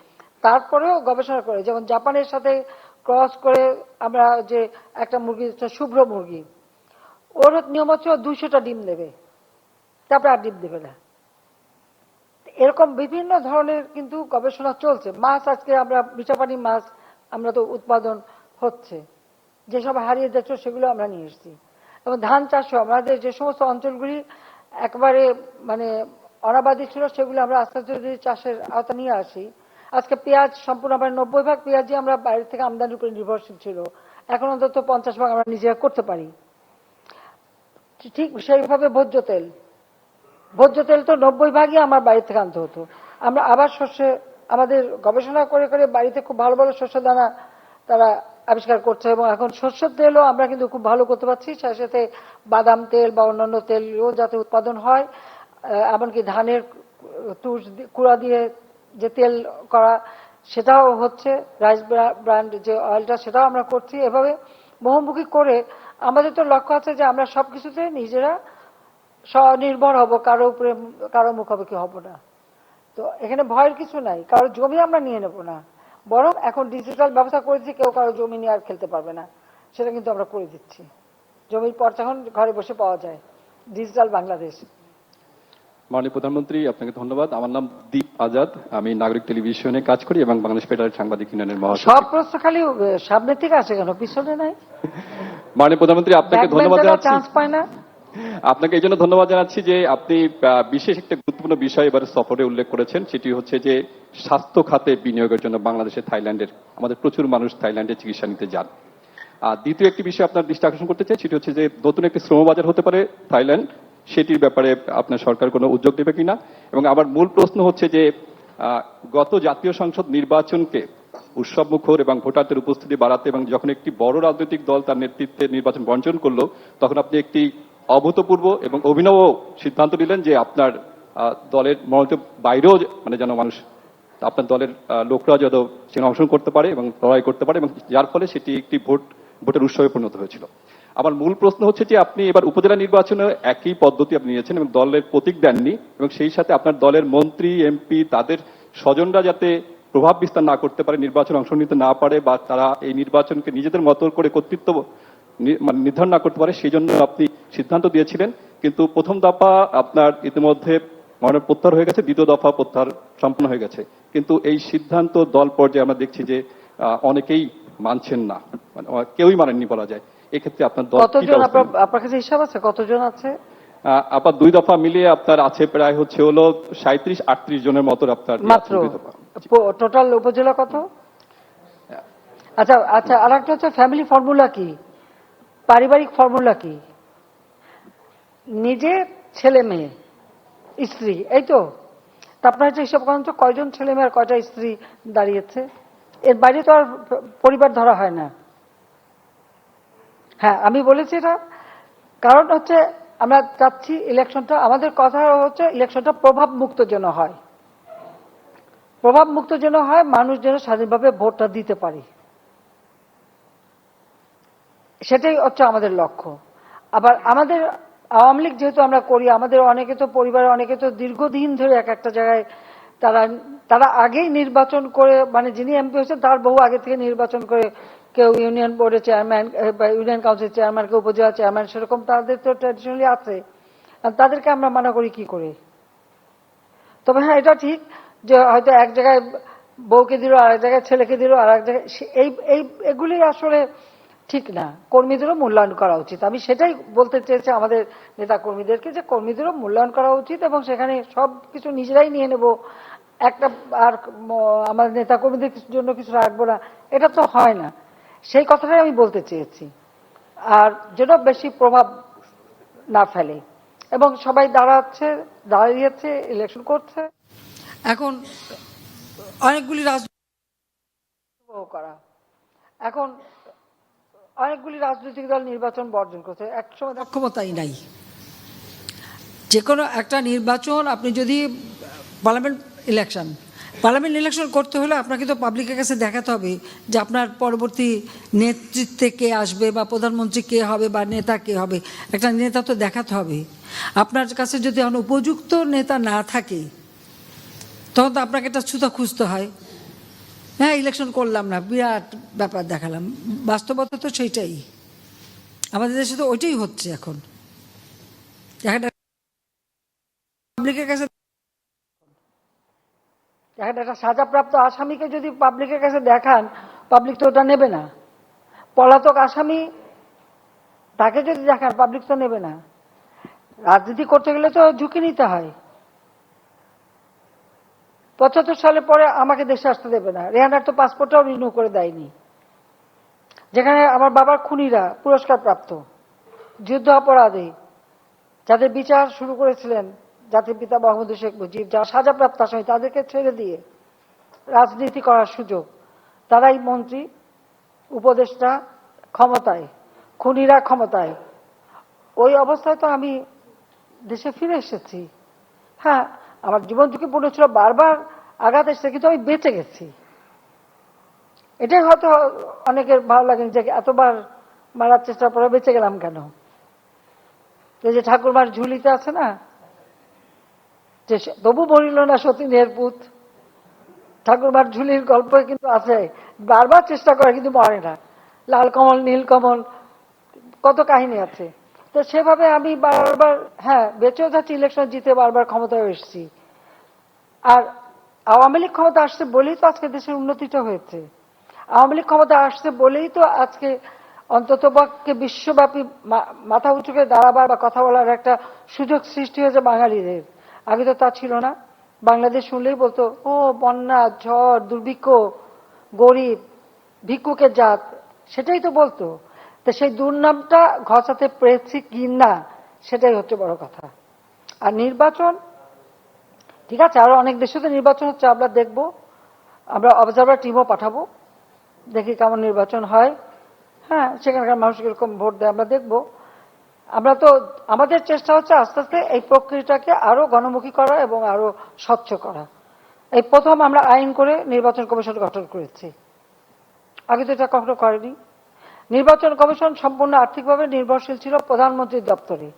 তারপরেও গবেষণা করে, যেমন জাপানের সাথে ক্রস করে আমরা যে একটা মুরগি, শুভ্র মুরগি, ওর নিয়ম হচ্ছে 200টা ডিম দেবে, তারপরে আর ডিম দেবে না। এরকম বিভিন্ন ধরনের কিন্তু গবেষণা চলছে। মাছ, আজকে আমরা মিঠাপানি মাছ আমরা তো উৎপাদন হচ্ছে, যেসব হারিয়ে যাচ্ছে সেগুলো আমরা নিয়ে এসেছি। এবং ধান চাষও আমাদের যে সমস্ত অঞ্চলগুলি একবারে মানে অনাবাদী ছিল, সেগুলো আমরা আস্তে আস্তে যদি চাষের আওতা নিয়ে আসি। আজকে পেঁয়াজ সম্পূর্ণ আমরা 90% পেঁয়াজই আমরা বাইরে থেকে আমদানির উপরে নির্ভরশীল ছিল, এখন অন্তত 50% আমরা নিজেরা করতে পারি। ঠিক সেইভাবে ভোজ্য তেল তো 90% আমার বাইরে থেকে আনতে হতো। আমরা আবার শস্যে আমাদের গবেষণা করে করে বাড়িতে খুব ভালো ভালো শস্য দানা তারা আবিষ্কার করছে, এবং এখন সরষের তেলও আমরা কিন্তু খুব ভালো করতে পারছি। সাথে সাথে বাদাম তেল বা অন্যান্য তেলও যাতে উৎপাদন হয়, এমনকি ধানের তুষ কুড়া দিয়ে যে তেল করা সেটাও হচ্ছে, রাইস ব্র্যান্ড যে অয়েলটা সেটাও আমরা করছি। এভাবে বহুমুখী করে আমাদের তো লক্ষ্য আছে যে আমরা সবকিছুতে নিজেরা স্বনির্ভর হব, কারো উপরে কারো মুখোমুখি হব না। তো এখানে ভয়ের কিছু নাই, কারো জমি আমরা নিয়ে নেব না, বরং এখন ডিজিটাল ব্যবস্থা করেছি, কেউ কারো জমি নিয়ে আর খেলতে পারবে না, সেটা কিন্তু আমরা করে দিচ্ছি। জমির পর্চা এখন ঘরে বসে পাওয়া যায়, ডিজিটাল বাংলাদেশ। মাননীয় প্রধানমন্ত্রী, আপনাকে ধন্যবাদ। আমার নাম দীপ আজাদ, আমি নাগরিক টেলিভিশনে কাজ করি এবং বাংলাদেশ ফেডারেল সাংবাদিক ইউনিয়নের মহাসচিব। সব প্রশ্ন খালি সামনের থেকে আসে কেন, পিছনে নাই? মাননীয় প্রধানমন্ত্রী, আপনাকে ধন্যবাদ জানাচ্ছি। চান্স পায় না। আপনাকে এই জন্য ধন্যবাদ জানাচ্ছি যে আপনি বিশেষ একটা গুরুত্বপূর্ণ বিষয় এবার সফরে উল্লেখ করেছেন, সেটি হচ্ছে যে স্বাস্থ্য খাতে বিনিয়োগের জন্য বাংলাদেশে থাইল্যান্ডের আমাদের প্রচুর মানুষ থাইল্যান্ডে চিকিৎসা নিতে যান। আর দ্বিতীয় একটি বিষয় আপনার দৃষ্টি আকর্ষণ করতে চাই, সেটি হচ্ছে যে নতুন একটি শ্রমবাজার হতে পারে থাইল্যান্ড, সেটির ব্যাপারে আপনার সরকার কোনো উদ্যোগ নেবে কিনা। এবং আমার মূল প্রশ্ন হচ্ছে যে গত জাতীয় সংসদ নির্বাচনকে উৎসবমুখর এবং ভোটারদের উপস্থিতি বাড়াতে এবং যখন একটি বড় রাজনৈতিক দল তার নেতৃত্বে নির্বাচন বর্জন করলো, তখন আপনি একটি অভূতপূর্ব এবং অভিনব সিদ্ধান্ত নিলেন যে আপনার দলের মনোনীত বাইরেও মানে যেন মানুষ, আপনার দলের লোকরা যেন সেখানে অংশগ্রহণ করতে পারে এবং লড়াই করতে পারে, এবং যার ফলে সেটি একটি ভোটের উৎসবে পরিণত হয়েছিল। আমার মূল প্রশ্ন হচ্ছে যে আপনি এবার উপজেলা নির্বাচনে একই পদ্ধতি আপনি নিয়েছেন এবং দলের প্রতীক দেননি, এবং সেই সাথে আপনার দলের মন্ত্রী এমপি তাদের স্বজনরা যাতে প্রভাব বিস্তার না করতে পারে, নির্বাচনে অংশ নিতে না পারে, বা তারা এই নির্বাচনকে নিজেদের মতো করে কর্তৃত্ব নির্ধারণ না করতে পারে, সেই জন্য আপনি সিদ্ধান্ত দিয়েছিলেন। কিন্তু প্রথম দফা আপনার ইতিমধ্যে প্রত্যাহার হয়ে গেছে, দ্বিতীয় দফা প্রত্যাহার সম্পন্ন হয়ে গেছে, কিন্তু এই সিদ্ধান্ত দল পর্যায়ে আমরা দেখছি যে অনেকেই মানছেন না, মানে কেউই মানেননি বলা যায়। এক্ষেত্রে আপনার দল কতজন, আপনার কাছে হিসাব আছে কতজন আছে? আপনার দুই দফা মিলিয়ে আপনার আছে প্রায় হচ্ছে হলো 37-38 জনের মতো আপনার মাত্র। টোটাল উপজেলা কত? আচ্ছা আচ্ছা, আর একটা হচ্ছে ফ্যামিলি ফর্মুলা কি, পারিবারিক ফর্মুলা কি? নিজে, ছেলে মেয়ে, স্ত্রী, এই তো। আপনার হচ্ছে হিসাব করেন তো কয়জন ছেলে মেয়ে আর কয়টা স্ত্রী দাঁড়িয়েছে, এর বাইরে তো আর পরিবার ধরা হয় না। হ্যাঁ, আমি বলেছি এটা, কারণ হচ্ছে আমরা চাচ্ছি ইলেকশনটা, আমাদের কথা হচ্ছে ইলেকশনটা প্রভাব মুক্ত যেন হয়, প্রভাব মুক্ত যেন হয়, মানুষ যেন স্বাধীনভাবে ভোটটা দিতে পারে, সেটাই হচ্ছে আমাদের লক্ষ্য। আবার আমাদের আওয়ামী লীগ যেহেতু আমরা করি, আমাদের অনেকে তো পরিবারে অনেকে তো দীর্ঘদিন ধরে এক একটা জায়গায় তারা আগেই নির্বাচন করে, মানে যিনি এমপি হয়েছেন তার বহু আগে থেকে নির্বাচন করে, কেউ ইউনিয়ন বোর্ডের চেয়ারম্যান বা ইউনিয়ন কাউন্সিল চেয়ারম্যান, কেউ উপজেলা চেয়ারম্যান, সেরকম তাদের তো ট্র্যাডিশনালি আছে। তাদেরকে আমরা মানা করি কি করে? তবে হ্যাঁ, এটা ঠিক যে হয়তো এক জায়গায় বউকে দিল, আর এক জায়গায় ছেলেকে দিল, আর এক জায়গায় এগুলি আসলে ঠিক না। কর্মীদেরও মূল্যায়ন করা উচিত। আমি সেটাই বলতে চেয়েছি আমাদের নেতা কর্মীদেরকে, যে কর্মীদেরও মূল্যায়ন করা উচিত, এবং সেখানে সব কিছু নিজেরাই নিয়ে নেব, একটা আর আমাদের নেতা কর্মীদের জন্য কিছু রাখবো না, এটা তো হয় না। সেই কথাটাই আমি বলতে চেয়েছি। আর যেন বেশি প্রভাব না ফেলে, এবং সবাই দাঁড়িয়েছে, ইলেকশন করছে। এখন অনেকগুলি রাজনৈতিক দল নির্বাচন বর্জন করছে, একসময় ক্ষমতাই নাই। যে কোনো একটা নির্বাচন, আপনি যদি পার্লামেন্ট ইলেকশন করতে হলে আপনাকে তো পাবলিকের কাছে দেখাতে হবে যে আপনার পরবর্তী নেতৃত্বে কে আসবে, বা প্রধানমন্ত্রী কে হবে, বা নেতা কে হবে। একটা নেতা তো দেখাতে হবে। আপনার কাছে যদি উপযুক্ত নেতা না থাকে, তখন তো আপনাকে একটা ছুতো খুঁজতে হয়। হ্যাঁ, ইলেকশন করলাম না, বিরাট ব্যাপার দেখালাম। বাস্তবতা তো সেইটাই, আমাদের দেশে তো ওইটাই হচ্ছে এখন। পাবলিকের কাছে এখন একটা সাজাপ্রাপ্ত আসামিকে যদি পাবলিকের কাছে দেখান, পাবলিক তো ওটা নেবে না। পলাতক আসামি তাকে যদি দেখান, পাবলিক তো নেবে না। রাজনীতি করতে গেলে তো ঝুঁকি নিতে হয়। 75 সালের পরে আমাকে দেশে আসতে দেবে না, রেহানার তো পাসপোর্টটাও রিনিউ করে দেয়নি। যেখানে আমার বাবার খুনিরা পুরস্কার প্রাপ্ত, যুদ্ধ অপরাধী, যাদের বিচার শুরু করেছিলেন জাতির পিতা বঙ্গবন্ধু শেখ মুজিব, যারা সাজাপ্রাপ্ত আসামি, তাদেরকে ছেড়ে দিয়ে রাজনীতি করার সুযোগ, তারাই মন্ত্রী, উপদেষ্টা ক্ষমতায়, খুনিরা ক্ষমতায়। ওই অবস্থায় তো আমি দেশে ফিরে এসেছি। হ্যাঁ, আমার জীবন ঝুঁকিপূর্ণ ছিল, বারবার আঘাত এসেছে, কিন্তু আমি বেঁচে গেছি। এটাই হয়তো অনেকের ভালো লাগেনি যে এতবার মারার চেষ্টার পরে বেঁচে গেলাম কেন। এই যে ঠাকুরমার ঝুলিতে আছে না, যে তবু মরিল না সতীনের পুত, ঠাকুরমার ঝুলির গল্প কিন্তু আছে, বারবার চেষ্টা করে কিন্তু মরে না। লাল কমল, নীল কমল, কত কাহিনী আছে। তো সেভাবে আমি বারবার, হ্যাঁ, বেঁচেও যাচ্ছি, ইলেকশন জিতে বারবার ক্ষমতায় এসেছি। আর আওয়ামী লীগ ক্ষমতা আসছে বলেই তো আজকে দেশের উন্নতিটা হয়েছে। আওয়ামী লীগ ক্ষমতা আসছে বলেই তো আজকে অন্ততপক্ষে বিশ্বব্যাপী মাথা উঁচু করে দাঁড়াবার বা কথা বলার একটা সুযোগ সৃষ্টি হয়েছে বাঙালিদের। আগে তো তা ছিল না। বাংলাদেশ শুনলেই বলতো, ও বন্যা, ঝড়, দুর্ভিক্ষ, গরিব, ভিক্ষুকের জাত, সেটাই তো বলতো। তো সেই দুর্নামটা ঘষাতে পেরেছি কি না, সেটাই হচ্ছে বড় কথা। আর নির্বাচন, ঠিক আছে, আরো অনেক দেশে তো নির্বাচন হচ্ছে, আমরা দেখব, আমরা অবজারভার টিমও পাঠাবো, দেখি কেমন নির্বাচন হয়। হ্যাঁ, সেখানকার মানুষ কিরকম ভোট দেয় আমরা দেখব। আমরা তো, আমাদের চেষ্টা হচ্ছে আস্তে আস্তে এই প্রক্রিয়াটাকে আরো গণমুখী করা এবং আরো স্বচ্ছ করা। এই প্রথম আমরা আইন করে নির্বাচন কমিশন গঠন করেছি, আগে তো এটা কখনো করেনি। নির্বাচন কমিশন সম্পূর্ণ আর্থিকভাবে নির্ভরশীল ছিল প্রধানমন্ত্রীর দপ্তরে।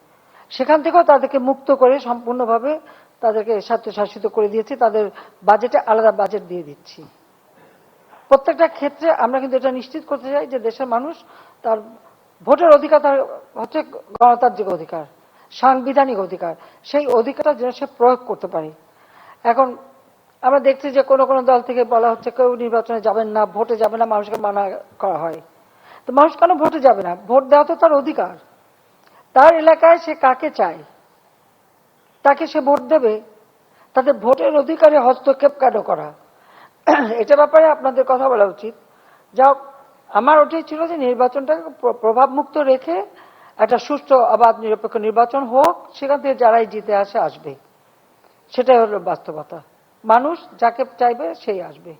সেখান থেকেও তাদেরকে মুক্ত করে সম্পূর্ণভাবে তাদেরকে স্বায়ত্তশাসিত করে দিয়েছি, তাদের বাজেটে আলাদা বাজেট দিয়ে দিচ্ছি। প্রত্যেকটা ক্ষেত্রে আমরা কিন্তু এটা নিশ্চিত করতে চাই যে দেশের মানুষ তার ভোটের অধিকার, তার হচ্ছে গণতান্ত্রিক অধিকার, সাংবিধানিক অধিকার, সেই অধিকারটা যেন সে প্রয়োগ করতে পারে। এখন আমরা দেখছি যে কোনো কোনো দল থেকে বলা হচ্ছে কেউ নির্বাচনে যাবেন না, ভোটে যাবে না, মানুষকে মানা করা হয়। তো মানুষ কেন ভোটে যাবে না? ভোট দেওয়া তো তার অধিকার। তার এলাকায় সে কাকে চায় তাকে সে ভোট দেবে। তাদের ভোটের অধিকারে হস্তক্ষেপ কেন করা? এটা ব্যাপারে আপনাদের কথা বলা উচিত। যা আমার ওটাই ছিল যে নির্বাচনটাকে প্রভাবমুক্ত রেখে একটা সুষ্ঠু অবাধ নিরপেক্ষ নির্বাচন হোক, সেখান থেকে যারাই জিতে আসে আসবে, সেটাই হলো বাস্তবতা। মানুষ যাকে চাইবে সেই আসবে।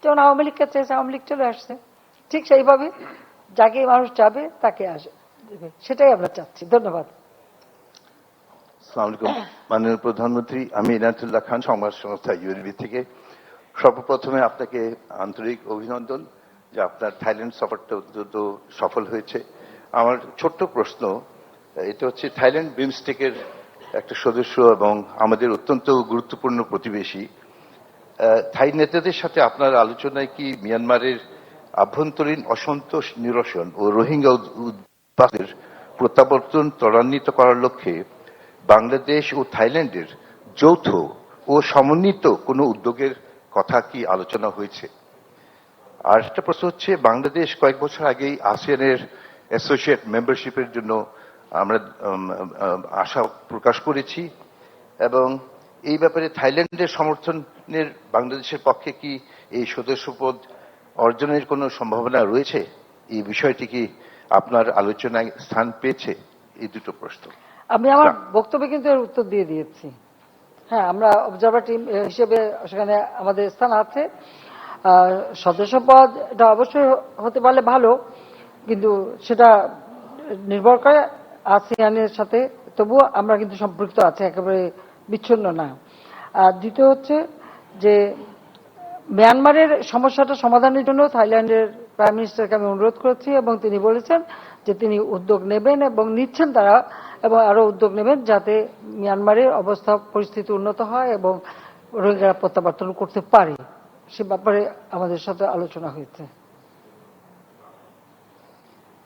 যেমন আওয়ামী লীগকে চেয়েছে, আওয়ামী লীগ চলে আসছে, ঠিক সেইভাবে যাকে মানুষ চাবে তাকে আসবে, সেটাই আমরা চাচ্ছি। ধন্যবাদ। আসসালামু আলাইকুম মাননীয় প্রধানমন্ত্রী, আমি ইনায়তুল্লাহ খান, সংবাদ সংস্থা ইউএনবি থেকে। সর্বপ্রথমে আপনাকে আন্তরিক অভিনন্দন যে আপনার থাইল্যান্ড সফরটা অত্যন্ত সফল হয়েছে। আমার ছোট্ট প্রশ্ন, এটা হচ্ছে থাইল্যান্ড বিমস্টেকের একটা সদস্য এবং আমাদের অত্যন্ত গুরুত্বপূর্ণ প্রতিবেশী। থাই নেতাদের সাথে আপনার আলোচনায় কি মিয়ানমারের আভ্যন্তরীণ অসন্তোষ নিরসন ও রোহিঙ্গা উৎপাদের প্রত্যাবর্তন ত্বরান্বিত করার লক্ষ্যে বাংলাদেশ ও থাইল্যান্ডের যৌথ ও সমন্বিত কোনো উদ্যোগের কথা কি আলোচনা হয়েছে? আর একটা প্রশ্ন হচ্ছে, বাংলাদেশ কয়েক বছর আগেই আসিয়ানের অ্যাসোসিয়েট মেম্বারশিপের জন্য আমরা আশা প্রকাশ করেছি, এবং এই ব্যাপারে থাইল্যান্ডের সমর্থনের বাংলাদেশের পক্ষে কি এই সদস্যপদ অর্জনের কোনো সম্ভাবনা রয়েছে? এই বিষয়টি কি আপনার আলোচনায় স্থান পেয়েছে? এই দুটো প্রশ্ন। আমি আমার বক্তব্যে কিন্তু এর উত্তর দিয়ে দিয়েছি। হ্যাঁ, আমরা অবজারভার টিম হিসেবে সেখানে আমাদের স্থান আছে। সদস্যপদ এটা অবশ্যই হতে পারলে ভালো, কিন্তু সেটা নির্ভর করে আসিয়ানের সাথে। তবুও আমরা কিন্তু সম্পৃক্ত আছি, একেবারে বিচ্ছিন্ন না। আর দ্বিতীয় হচ্ছে যে মিয়ানমারের সমস্যাটা সমাধানের জন্য থাইল্যান্ডের প্রাইম মিনিস্টারকে আমি অনুরোধ করেছি, এবং তিনি বলেছেন যে তিনি উদ্যোগ নেবেন এবং নিচ্ছেন তারা, এবং আরো উদ্যোগ নেবেন যাতে মিয়ানমারের অবস্থা পরিস্থিতি উন্নত হয় এবং রোহিঙ্গারা প্রত্যাবর্তন করতে পারে, সে ব্যাপারে আমাদের সাথে আলোচনা হয়েছে।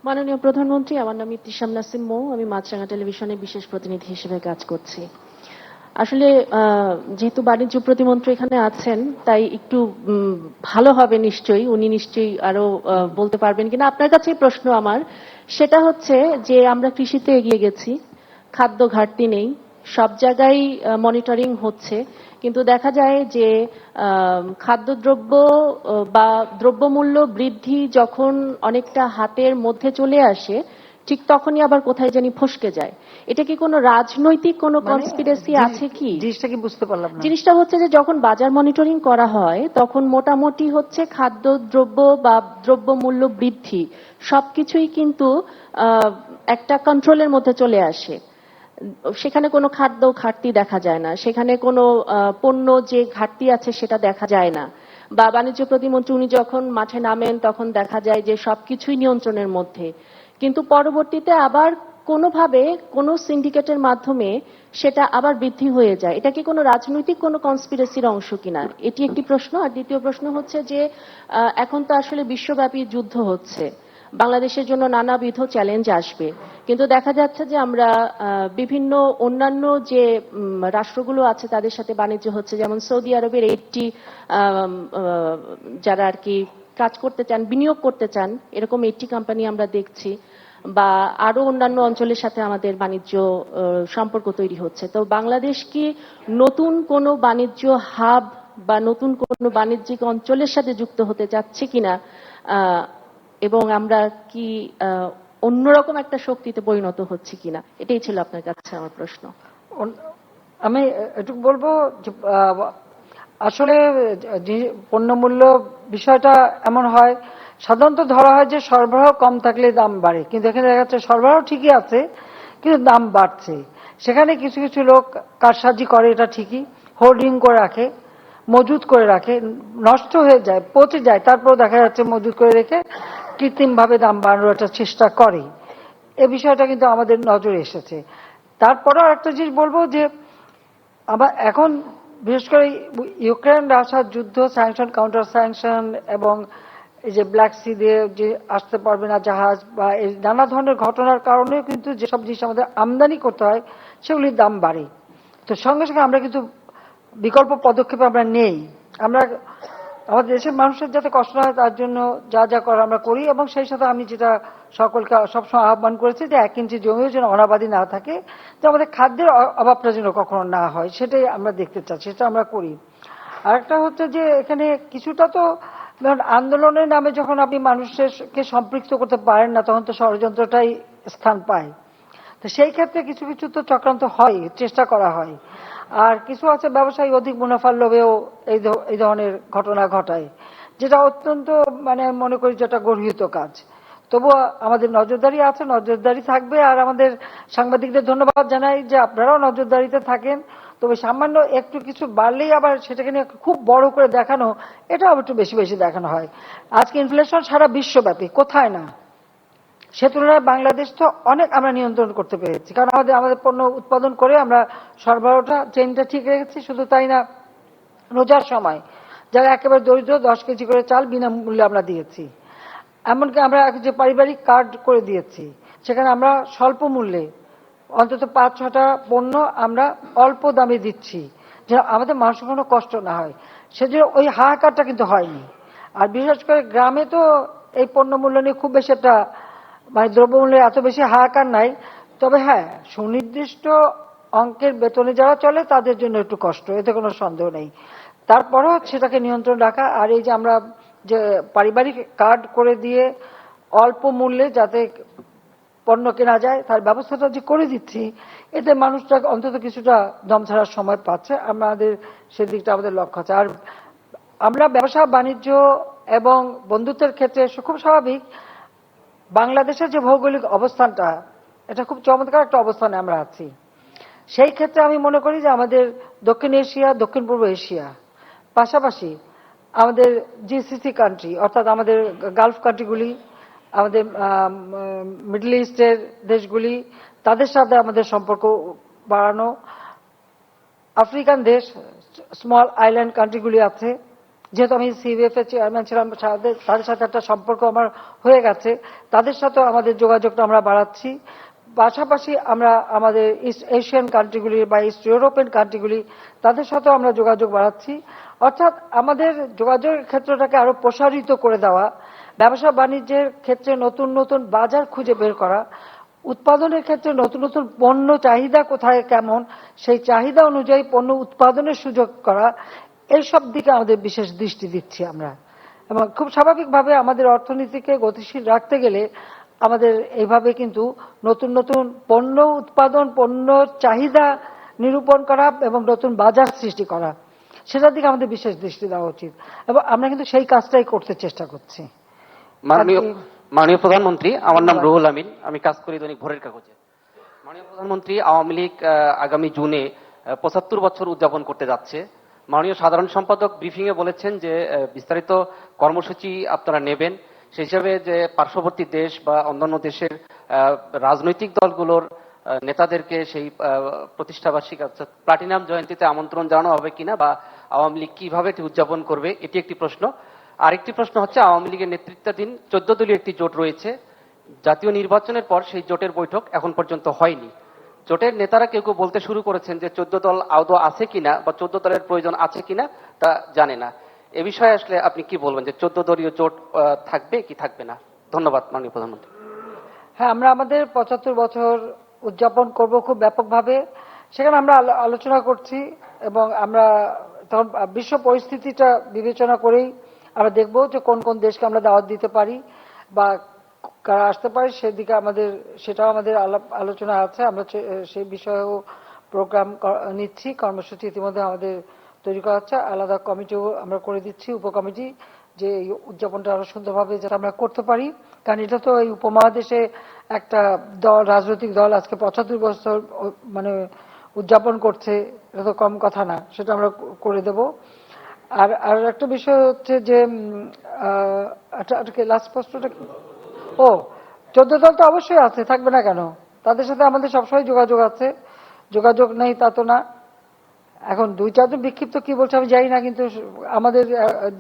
মাননীয় প্রধানমন্ত্রী, আমার নাম ইবতিসাম নাসিম মৌ, আমি মাছরাঙা টেলিভিশনের বিশেষ প্রতিনিধি হিসেবে কাজ করছি। আসলে যেহেতু বাণিজ্য প্রতিমন্ত্রী এখানে আছেন, তাই একটু ভালো হবে নিশ্চয়ই, উনি নিশ্চয়ই আরো বলতে পারবেন কিনা। আপনার কাছে প্রশ্ন আমার, সেটা হচ্ছে যে আমরা কৃষিতে এগিয়ে গেছি, খাদ্য ঘাটতি নেই, সব জায়গায় মনিটরিং হচ্ছে, কিন্তু দেখা যায় যে খাদ্যদ্রব্য বা দ্রব্যমূল্য বৃদ্ধি যখন অনেকটা হাতের মধ্যে চলে আসে, ঠিক তখনই আবার কোথায় জানি ফসকে যায়। এটা কি কোনো রাজনৈতিক কোনো কনস্পিরেসি আছে কি? জিনিসটা কি বুঝতে পারলাম না। জিনিসটা হচ্ছে যে যখন বাজার মনিটরিং করা হয় তখন মোটামুটি হচ্ছে খাদ্যদ্রব্য বা দ্রব্যমূল্য বৃদ্ধি সবকিছুই কিন্তু একটা কন্ট্রোলের মধ্যে চলে আসে। সেখানে কোনো খাদ্য ঘাটতি দেখা যায় না, সেখানে কোনো পণ্য যে ঘাটতি আছে সেটা দেখা যায় না। বা বাণিজ্য প্রতিমন্ত্রী উনি যখন মাঠে নামেন তখন দেখা যায় যে সবকিছুই নিয়ন্ত্রণের মধ্যে, কিন্তু পরবর্তীতে আবার কোনোভাবে কোনো সিন্ডিকেটের মাধ্যমে সেটা আবার বৃদ্ধি হয়ে যায়। এটা কি কোনো রাজনৈতিক কোনো কনস্পিরেসির অংশ কিনা, এটি একটি প্রশ্ন। আর দ্বিতীয় প্রশ্ন হচ্ছে যে এখন তো আসলে বিশ্বব্যাপী যুদ্ধ হচ্ছে, বাংলাদেশের জন্য নানাবিধ চ্যালেঞ্জ আসবে, কিন্তু দেখা যাচ্ছে যে আমরা বিভিন্ন অন্যান্য যে রাষ্ট্রগুলো আছে তাদের সাথে বাণিজ্য হচ্ছে, যেমন সৌদি আরবের 80 যারা আর কি কাজ করতে চান, বিনিয়োগ করতে চান, এরকম 80 কোম্পানি আমরা দেখছি, বা আরো অন্যান্য অঞ্চলের সাথে আমাদের বাণিজ্য সম্পর্ক তৈরি হচ্ছে। তো বাংলাদেশ কি নতুন কোনো বাণিজ্য হাব বা নতুন কোনো বাণিজ্যিক অঞ্চলের সাথে যুক্ত হতে যাচ্ছে কিনা, এবং আমরা কি অন্যরকম একটা শক্তিতে পরিণত হচ্ছে কিনা, এটাই ছিল আপনার কাছে আমার প্রশ্ন। আমি এটুকু বলবো যে আসলে পণ্যমূল্য বিষয়টা এমন হয়, সাধারণত ধরা হয় যে সরবরাহ কম থাকলে দাম বাড়ে, কিন্তু এখানে দেখা যাচ্ছে সরবরাহ ঠিকই আছে কিন্তু দাম বাড়ছে। সেখানে কিছু কিছু লোক কারসাজি করে, এটা ঠিকই, হোর্ডিং করে রাখে, মজুত করে রাখে, নষ্ট হয়ে যায়, পচে যায়, তারপর দেখা যাচ্ছে মজুত করে রেখে কৃত্রিমভাবে দাম বাড়ানোর একটা চেষ্টা করে। এ বিষয়টা কিন্তু আমাদের নজরে এসেছে। তারপরেও একটা জিনিস বলবো যে আবার এখন বিশেষ করে ইউক্রেন রাশিয়ার যুদ্ধ, স্যাংশন, কাউন্টার স্যাংশন, এবং এই যে ব্ল্যাক সি দিয়ে যে আসতে পারবে না জাহাজ, বা এই নানা ধরনের ঘটনার কারণেও কিন্তু যেসব জিনিস আমাদের আমদানি করতে হয় সেগুলির দাম বাড়ে। তো সঙ্গে সঙ্গে আমরা কিন্তু বিকল্প পদক্ষেপ আমরা নেই। আমরা আমাদের দেশের মানুষের যাতে কষ্ট না হয় তার জন্য যা যা করার আমরা করি, এবং সেই সাথে আমি যেটা সকলকে সবসময় আহ্বান করেছি যে 1 ইঞ্চি জমিও যেন অনাবাদি না থাকে, যে আমাদের খাদ্যের অভাবটা যেন কখনো না হয়, সেটাই আমরা দেখতে চাচ্ছি, সেটা আমরা করি। আরেকটা হচ্ছে যে এখানে কিছুটা তো ধরুন আন্দোলনের নামে যখন আপনি মানুষকে সম্পৃক্ত করতে পারেন না, তখন তো ষড়যন্ত্রটাই স্থান পায়। তো সেই ক্ষেত্রে কিছু কিছু তো চক্রান্ত হয়, চেষ্টা করা হয়। আর কিছু আছে ব্যবসায়ী অধিক মুনাফার লোভেও এই ধরনের ঘটনা ঘটায়, যেটা অত্যন্ত মনে করি যেটা গর্হিত কাজ। তবুও আমাদের নজরদারি আছে, নজরদারি থাকবে। আর আমাদের সাংবাদিকদের ধন্যবাদ জানাই যে আপনারাও নজরদারিতে থাকেন। তবে সামান্য একটু কিছু বাড়লেই আবার সেটাকে নিয়ে খুব বড় করে দেখানো, এটাও একটু বেশি বেশি দেখানো হয়। আজকে ইনফ্লেশন সারা বিশ্বব্যাপী, কোথায় না, সে তুলনায় বাংলাদেশ তো অনেক আমরা নিয়ন্ত্রণ করতে পেরেছি, কারণ আমাদের পণ্য উৎপাদন করে আমরা সরবরাহটা চেইনটা ঠিক রেখেছি। শুধু তাই না, রোজার সময় যারা একেবারে দরিদ্র 10 কেজি করে চাল বিনামূল্যে আমরা দিয়েছি। এমনকি আমরা যে পারিবারিক কার্ড করে দিয়েছি, সেখানে আমরা স্বল্প মূল্যে অন্তত 5-6টা পণ্য আমরা অল্প দামে দিচ্ছি, যেন আমাদের মানুষের কোনো কষ্ট না হয়। সেজন্য ওই হাহাকারটা কিন্তু হয়নি। আর বিশেষ করে গ্রামে তো এই পণ্য মূল্য নিয়ে খুব বেশি একটা দ্রব্যমূল্যের এত বেশি হাহাকার নাই। তবে হ্যাঁ, সুনির্দিষ্ট অঙ্কের বেতনে যারা চলে তাদের জন্য একটু কষ্ট, এতে কোনো সন্দেহ নেই। তারপরেও সেটাকে নিয়ন্ত্রণ রাখা। আর এই যে আমরা যে পারিবারিক কার্ড করে দিয়ে অল্প মূল্যে যাতে পণ্য কেনা যায় তার ব্যবস্থাটা যে করে দিচ্ছি, এতে মানুষটা অন্তত কিছুটা দম ছাড়ার সময় পাচ্ছে। আমাদের সেদিকটা আমাদের লক্ষ্য আছে। আর আমরা ব্যবসা বাণিজ্য এবং বন্ধুত্বের ক্ষেত্রে খুব স্বাভাবিক, বাংলাদেশের যে ভৌগোলিক অবস্থানটা, এটা খুব চমৎকার একটা অবস্থানে আমরা আছি। সেই ক্ষেত্রে আমি মনে করি যে আমাদের দক্ষিণ এশিয়া, দক্ষিণ পূর্ব এশিয়া, পাশাপাশি আমাদের জিসিসি কান্ট্রি অর্থাৎ আমাদের গালফ কান্ট্রিগুলি, আমাদের মিডল ইস্টের দেশগুলি, তাদের সাথে আমাদের সম্পর্ক বাড়ানো, আফ্রিকান দেশ, স্মল আইল্যান্ড কান্ট্রিগুলি আছে, যেহেতু আমি সিবিএফ এর চেয়ারম্যান ছিলাম, তাদের সাথে একটা সম্পর্ক আমার হয়ে গেছে, তাদের সাথেও আমাদের যোগাযোগটা আমরা বাড়াচ্ছি। পাশাপাশি আমরা আমাদের ইস্ট এশিয়ান কান্ট্রিগুলি বা ইস্ট ইউরোপিয়ান কান্ট্রিগুলি তাদের সাথেও আমরা যোগাযোগ বাড়াচ্ছি। অর্থাৎ আমাদের যোগাযোগের ক্ষেত্রটাকে আরো প্রসারিত করে দেওয়া, ব্যবসা বাণিজ্যের ক্ষেত্রে নতুন নতুন বাজার খুঁজে বের করা, উৎপাদনের ক্ষেত্রে নতুন নতুন পণ্য চাহিদা কোথায় কেমন, সেই চাহিদা অনুযায়ী পণ্য উৎপাদনের সুযোগ করা, এইসব দিকে আমাদের বিশেষ দৃষ্টি দিচ্ছি আমরা। এবং খুব স্বাভাবিকভাবে আমাদের অর্থনীতিকে গতিশীল রাখতে গেলে আমাদের এইভাবে কিন্তু নতুন নতুন পণ্য উৎপাদন, পণ্য চাহিদা নিরূপণ করা এবং নতুন বাজার সৃষ্টি করা, সেটার দিকে আমাদের বিশেষ দৃষ্টি দেওয়া উচিত, এবং আমরা কিন্তু সেই কাজটাই করতে চেষ্টা করছি। মাননীয় প্রধানমন্ত্রী, আমার নাম রুহুল আমিন, আমি কাজ করি দৈনিক ভোরের কাগজে। মাননীয় প্রধানমন্ত্রী, আওয়ামী লীগ আগামী জুনে 75 বছর উদযাপন করতে যাচ্ছে। মাননীয় সাধারণ সম্পাদক ব্রিফিং এ বলেছেন যে বিস্তারিত কর্মসূচি আপনারা নেবেন, সেই হিসাবে যে পার্শ্ববর্তী দেশ বা অন্যান্য দেশের রাজনৈতিক দলগুলোর নেতাদেরকে সেই প্রতিষ্ঠাবার্ষিকী অর্থাৎ প্লাটিনাম জয়ন্তীতে আমন্ত্রণ জানানো হবে কিনা, বা আওয়ামী লীগ কিভাবে এটি উদযাপন করবে, এটি একটি প্রশ্ন। আরেকটি প্রশ্ন হচ্ছে, আওয়ামী লীগের নেতৃত্বাধীন 14 দলীয় একটি জোট রয়েছে, জাতীয় নির্বাচনের পর সেই জোটের বৈঠক এখন পর্যন্ত হয়নি। জোটের নেতারা কেউ কেউ বলতে শুরু করেছেন যে 14 দল আদৌ আছে কিনা বা 14 দলের প্রয়োজন আছে কিনা তা জানে না। এ বিষয়ে আসলে আপনি কি বলবেন, যে 14 দলীয় জোট থাকবে কি থাকবে না? ধন্যবাদ মাননীয় প্রধানমন্ত্রী। হ্যাঁ, আমরা আমাদের 75 বছর উদযাপন করব খুব ব্যাপকভাবে, সেখানে আমরা আলোচনা করছি, এবং আমরা তখন বিশ্ব পরিস্থিতিটা বিবেচনা করেই আমরা দেখব যে কোন কোন দেশকে আমরা দাওয়াত দিতে পারি বা কারা আসতে পারে, সেদিকে সেটাও আমাদের আলোচনা আছে। আমরা সেই বিষয়েও প্রোগ্রাম নিচ্ছি, কর্মসূচি ইতিমধ্যে আমাদের তৈরি করা হচ্ছে, আলাদা কমিটিও আমরা করে দিচ্ছি, উপকমিটি, যে এই উদযাপনটা আরো সুন্দরভাবে যাতে আমরা করতে পারি। কারণ এটা তো এই উপমহাদেশে একটা দল, রাজনৈতিক দল আজকে 75 বছর মানে উদযাপন করছে, এটা তো কম কথা না, সেটা আমরা করে দেব। আর একটা বিষয় হচ্ছে যে লাস্ট প্রশ্নটা কি? 14 দল তো অবশ্যই আছে, থাকবে না কেন? তাদের সাথে আমাদের সবসময় যোগাযোগ আছে, যোগাযোগ নেই তা তো না। এখন 2-4 জন বিক্ষিপ্ত কি বলছে আমি জানি না, কিন্তু আমাদের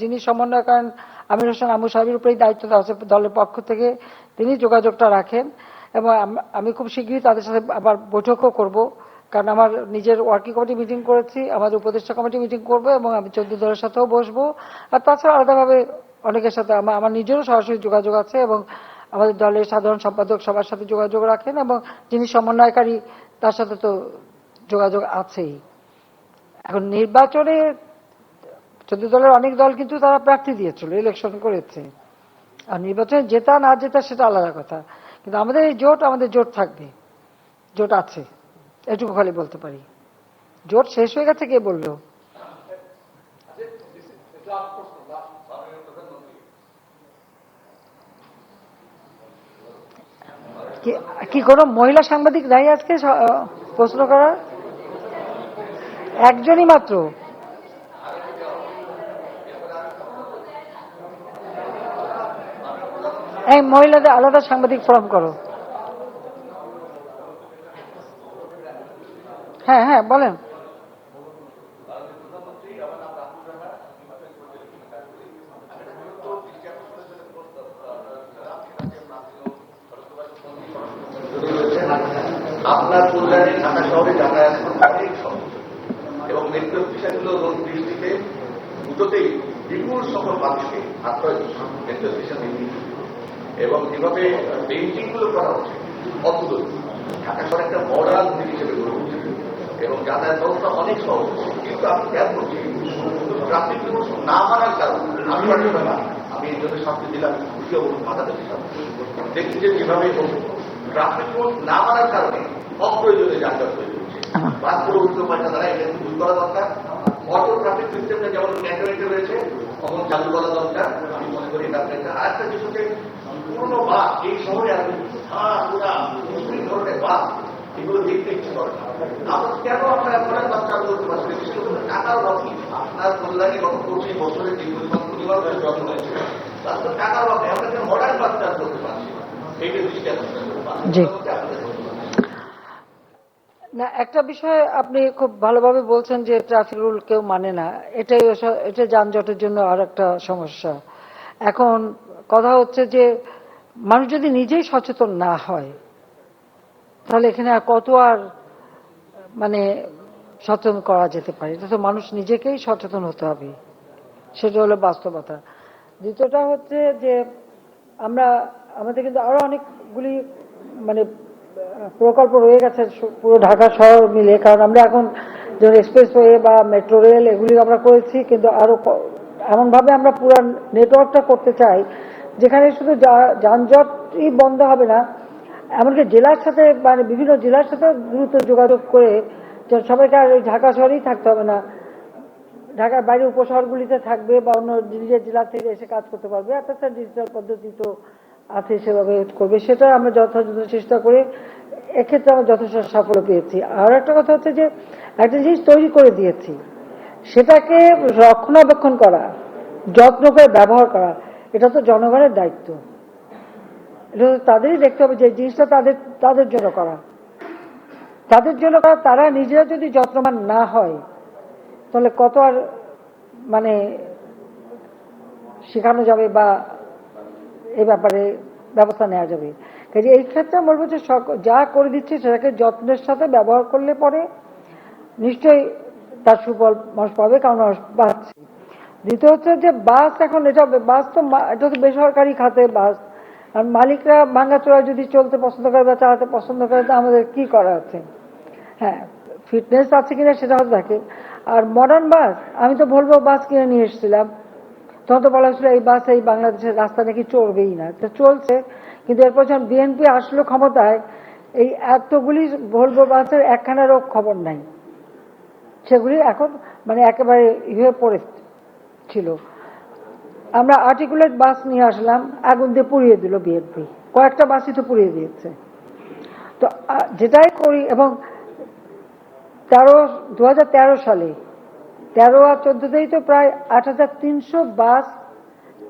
যিনি সমন্বয়কারী আমির হোসেন আমু সাহেবের উপরেই দায়িত্ব দেওয়া আছে দলের পক্ষ থেকে, তিনি যোগাযোগটা রাখেন, এবং আমি খুব শীঘ্রই তাদের সাথে আবার বৈঠকও করব, কারণ আমার নিজের ওয়ার্কিং কমিটি মিটিং করেছি, আমাদের উপদেষ্টা কমিটি মিটিং করব, এবং আমি 14 দলের সাথেও বসবো। আর তাছাড়া আলাদাভাবে অনেকের সাথে আমার নিজেরও সরাসরি যোগাযোগ আছে, এবং আমাদের দলের সাধারণ সম্পাদক সবার সাথে যোগাযোগ রাখেন, এবং যিনি সমন্বয়কারী তার সাথে তো যোগাযোগ আছেই। এখন নির্বাচনে 14 দলের অনেক দল কিন্তু তারা প্রার্থী দিয়েছিল, ইলেকশন করেছে, আর নির্বাচনে জেতা না জেতা সেটা আলাদা কথা, কিন্তু আমাদের এই জোট, আমাদের জোট থাকবে, জোট আছে, এটুকু খালি বলতে পারি। জোট শেষ হয়ে গেছে কে বললো? কি কোনো মহিলা সাংবাদিক নাই আজকে প্রশ্ন করার? একজনই মাত্র। এই মহিলাদের আলাদা সাংবাদিক ফর্ম করো। হ্যাঁ হ্যাঁ বলেন। আপনার কল্যাণে ঢাকা শহরে যাতায়াত অনেক সহজ, এবং মেট্রো স্টেশনগুলো রোড দৃষ্টিতে দুটোতেই বিপুল সকল মানুষকে আশ্রয় মেট্রো স্টেশন নির্মিত, এবং যেভাবে পেন্টিং গুলো করা হচ্ছে অদ্ভুত। ঢাকা শহরে একটা মডার্ন সিটি হিসেবে গড়ে উঠছে, এবং যাতায়াত ব্যবস্থা অনেক সহজ। কিন্তু আপনি খেয়াল করছি ট্রাফিক রুলস না মানার কারণে আমি এই জন্য শাস্তি দিলাম, খুশি অবস্থা মাথা দিলাম, দেখছি যে যেভাবে ট্রাফিক রুলস না মানার কারণে অপ্রয়োজনীয় যানজট তৈরি হচ্ছে। বাস করে উঠতে পারছে তারা, এটা দূর করা দরকার। অটো ট্রাফিক সিস্টেমটা যেমন ক্যান্টনমেন্টে রয়েছে তখন চালু করা দরকার, আমি মনে করি এটা একটা। আর একটা জিনিস হচ্ছে পুরনো বাস এই শহরে আছে, এই ধরনের বাস, এগুলো দেখতে ইচ্ছে করে না। আপনার কেন আপনারা বাস চালু করতে পারছেন? বিশেষ করে টাকার অভাবে। আপনার কল্যাণী গত 25 বছরের যে পরিবার জন্ম হয়েছে, তার তো টাকার অভাবে আমরা কেন মডার্ন বাস চালু করতে পারছি? এইটা দৃষ্টি না, একটা বিষয় আপনি খুব ভালোভাবে বলছেন যে ট্রাফিক রুল কেউ মানে না, এটা যানজটের জন্য আর একটা সমস্যা। এখন কথা হচ্ছে যে মানুষ যদি নিজেই সচেতন না হয় তাহলে এখানে আর কত আর মানে সচেতন করা যেতে পারে। এটা তো মানুষ নিজেকেই সচেতন হতে হবে, সেটা হলো বাস্তবতা। দ্বিতীয়টা হচ্ছে যে আমাদের কিন্তু আরো অনেকগুলি মানে প্রকল্প রয়ে গেছে পুরো ঢাকা শহর মিলে, কারণ আমরা এখন যেমন এক্সপ্রেসওয়ে বা মেট্রো রেল এগুলি আমরা করেছি, কিন্তু আরো এমন ভাবে আমরা পুরো নেটওয়ার্কটা করতে চাই যেখানে শুধু যানজটই বন্ধ হবে না, এমনকি জেলার সাথে মানে বিভিন্ন জেলার সাথে দ্রুত যোগাযোগ করে সবাইকে আর ওই ঢাকা শহরেই থাকতে হবে না, ঢাকার বাইরে উপশহরগুলিতে থাকবে বা অন্য নিজের জেলা থেকে এসে কাজ করতে পারবে। একটা ডিজিটাল পদ্ধতি তো আছে, সেভাবে করবে, সেটা আমরা যথাযথ চেষ্টা করে এক্ষেত্রে আমরা যথেষ্ট সাফল্য পেয়েছি। আর একটা কথা হচ্ছে যে একটা জিনিস তৈরি করে দিয়েছি, সেটাকে রক্ষণাবেক্ষণ করা, যত্ন করে ব্যবহার করা, এটা তো জনগণের দায়িত্ব। এটা তো তাদেরই দেখতে হবে যে জিনিসটা তাদের জন্য করা, তারা নিজেরা যদি যত্নবান না হয় তাহলে কত আর মানে শেখানো যাবে বা এ ব্যাপারে ব্যবস্থা নেওয়া যাবে। কাজে এই ক্ষেত্রে বলবো যে যা করে দিচ্ছে সেটাকে যত্নের সাথে ব্যবহার করলে পরে নিশ্চয়ই তার সুফল মানুষ পাবে, কারণ মানুষ পাচ্ছে। দ্বিতীয় হচ্ছে যে বাস, এখন এটা তো বেসরকারি খাতে বাস, আর মালিকরা ভাঙাচোরা যদি চলতে পছন্দ করে বা চালাতে পছন্দ করে, তো আমাদের কি করা আছে? হ্যাঁ, ফিটনেস আছে কিনা সেটা হয়তো থাকে। আর মডার্ন বাস, আমি তো বলবো বাস কিনে নিয়ে এসেছিলাম, তখন তো বলা হয়েছিল এই বাস এই বাংলাদেশের রাস্তা নাকি চলবেই না, তো চলছে। কিন্তু এরপর যখন বিএনপি আসলো ক্ষমতায়, এই এতগুলি ভলভো বাসের একখানারও খবর নাই, সেগুলি এখন মানে একেবারে ইয়ে পড়ে ছিল। আমরা আর্টিকুলেট বাস নিয়ে আসলাম, আগুন দিয়ে পুড়িয়ে দিল বিএনপি, কয়েকটা বাসই তো পুড়িয়ে দিয়েছে। তো যেটাই করি, এবং 2013 সালে 13 আর 14তেই তো প্রায় 8300 বাস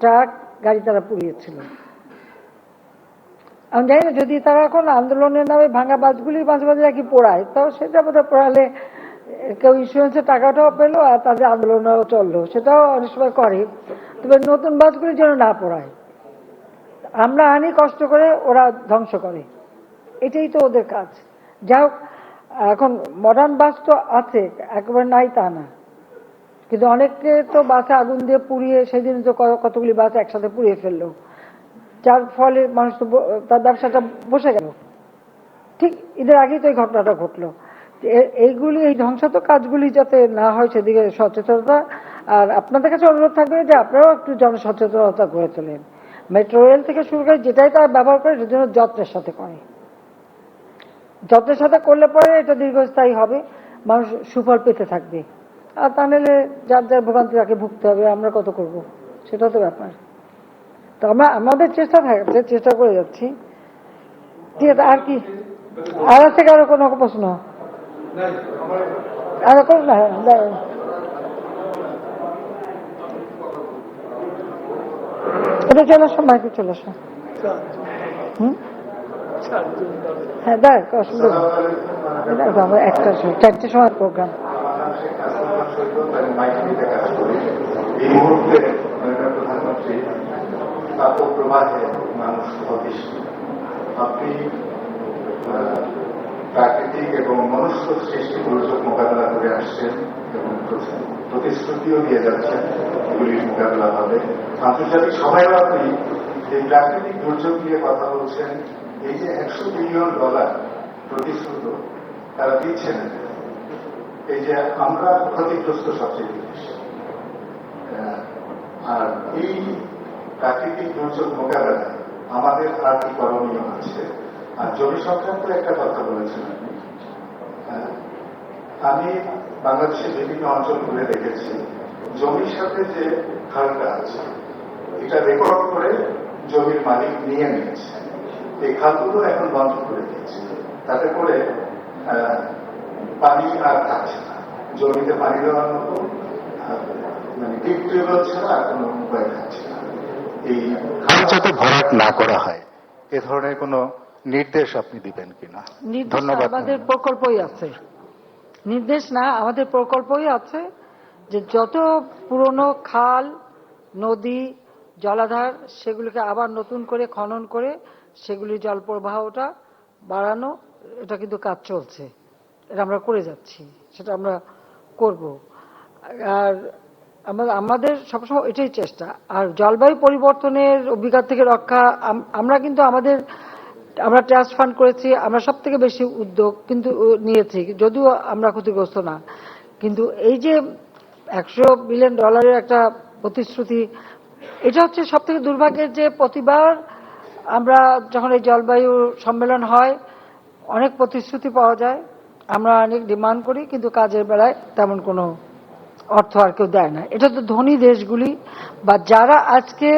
ট্রাক গাড়ি তারা পুড়িয়েছিল। আমি জানি না যদি তারা এখন আন্দোলনের নামে ভাঙা বাসগুলি মাঝে মাঝে নাকি পোড়ায়, তাও সেটা বোধহয় পোড়ালে কেউ ইন্স্যুরেন্সের টাকাটাও পেলো আর তাদের আন্দোলনও চললো, সেটাও অনেক সময় করে। তবে নতুন বাসগুলি যেন না পোড়ায়, আমরা আনি কষ্ট করে, ওরা ধ্বংস করে, এটাই তো ওদের কাজ। যাই হোক, এখন মডার্ন বাস তো আছে, একেবারে নাই তা না, কিন্তু অনেকে তো বাসে আগুন দিয়ে পুড়িয়ে, সেদিন তো কতগুলি বাস একসাথে পুড়িয়ে ফেললো, যার ফলে মানুষ তো তার ব্যবসাটা বসে গেল। ঠিক ঈদের আগেই তো এই ঘটনাটা ঘটলো। এই ধ্বংসাত্মক কাজগুলি যাতে না হয় সেদিকে সচেতনতা, আর আপনাদের কাছে অনুরোধ থাকবে যে আপনারাও একটু জনসচেতনতা গড়ে তোলেন। মেট্রো রেল থেকে শুরু করে যেটাই তারা ব্যবহার করে সেটা যেন যত্নের সাথে করে, যত্নের সাথে করলে পরে এটা দীর্ঘস্থায়ী হবে, মানুষ সুফল পেতে থাকবে। আর তা নাহলে যার যার ভোগান্তি তাকে ভুগতে হবে, আমরা কত করব, সেটা তো ব্যাপার। তো আমাদের চেষ্টা করে যাচ্ছি। ঠিক আছে, আর কি আর আছে কারো কোনো প্রশ্ন? আর কোনো না, এটা চলে আসো, মাইকে চলে আসো। হ্যাঁ দেখ, অসুবিধা আমার 4টার সময় প্রোগ্রাম। এই মুহূর্তে প্রধানমন্ত্রী তাপপ্রবাহে মানুষ অতিষ্ঠ। আপনি প্রাকৃতিক এবং মনুষ্য সৃষ্টি দুর্যোগ মোকাবেলা করে আসছেন এবং প্রতিশ্রুতিও দিয়ে যাচ্ছেন এগুলির মোকাবেলা হবে। আন্তর্জাতিক সবাইও আপনি এই প্রাকৃতিক দুর্যোগ নিয়ে কথা বলছেন, এই যে $100 বিলিয়ন প্রতিশ্রুত তারা দিচ্ছেন, এই যে আমরা ক্ষতিগ্রস্ত সবচেয়ে দেশ, আর এই প্রাকৃতিক দুর্যোগ মোকাবেলায় আমাদের আর কি করণীয় আছে? আর জমি সংক্রান্ত একটা কথা বলেছেন আমি বাংলাদেশের বিভিন্ন অঞ্চল ঘুরে দেখেছি, জমির সাথে যে খালটা আছে এটা রেকর্ড করে জমির মালিক নিয়ে নিয়েছে, এই খালগুলো এখন বন্ধ করে দিয়েছে, তাতে করে পানি আর থাকছে না, জমিতে পানি দেওয়ার মতো মানে ডিপ টিউবওয়েল ছাড়া আর কোনো উপায় থাকছে না। এই খাল যাতে ভরাট না করা হয়, এ ধরনের কোনো নির্দেশ আপনি দিবেন কিনা? নির্দেশ ধন্যবাদ। আমাদের প্রকল্পই আছে, নির্দেশ না, আমাদের প্রকল্পই আছে যে যত পুরনো খাল, নদী, জলাধার সেগুলিকে আবার নতুন করে খনন করে সেগুলির জল প্রবাহটা বাড়ানো, এটা কিন্তু কাজ চলছে, এটা আমরা করে যাচ্ছি, সেটা আমরা করব। আর আমাদের সবসময় এটাই চেষ্টা। আর জলবায়ু পরিবর্তনের অভিজ্ঞতা থেকে রক্ষা, আমরা কিন্তু আমরা ট্রাস্ট ফান্ড করেছি, আমরা সব থেকে বেশি উদ্যোগ কিন্তু নিয়েছি, যদিও আমরা ক্ষতিগ্রস্ত না। কিন্তু এই যে $100 বিলিয়ন একটা প্রতিশ্রুতি, এটা হচ্ছে সব থেকে দুর্ভাগ্যের যে প্রতিবার আমরা যখন এই জলবায়ু সম্মেলন হয় অনেক প্রতিশ্রুতি পাওয়া যায়, আমরা অনেক ডিমান্ড করি, কিন্তু কাজের বেলায় তেমন কোনো অর্থ আর কেউ দেয় না। এটা তো ধনী দেশগুলি বা যারা আজকে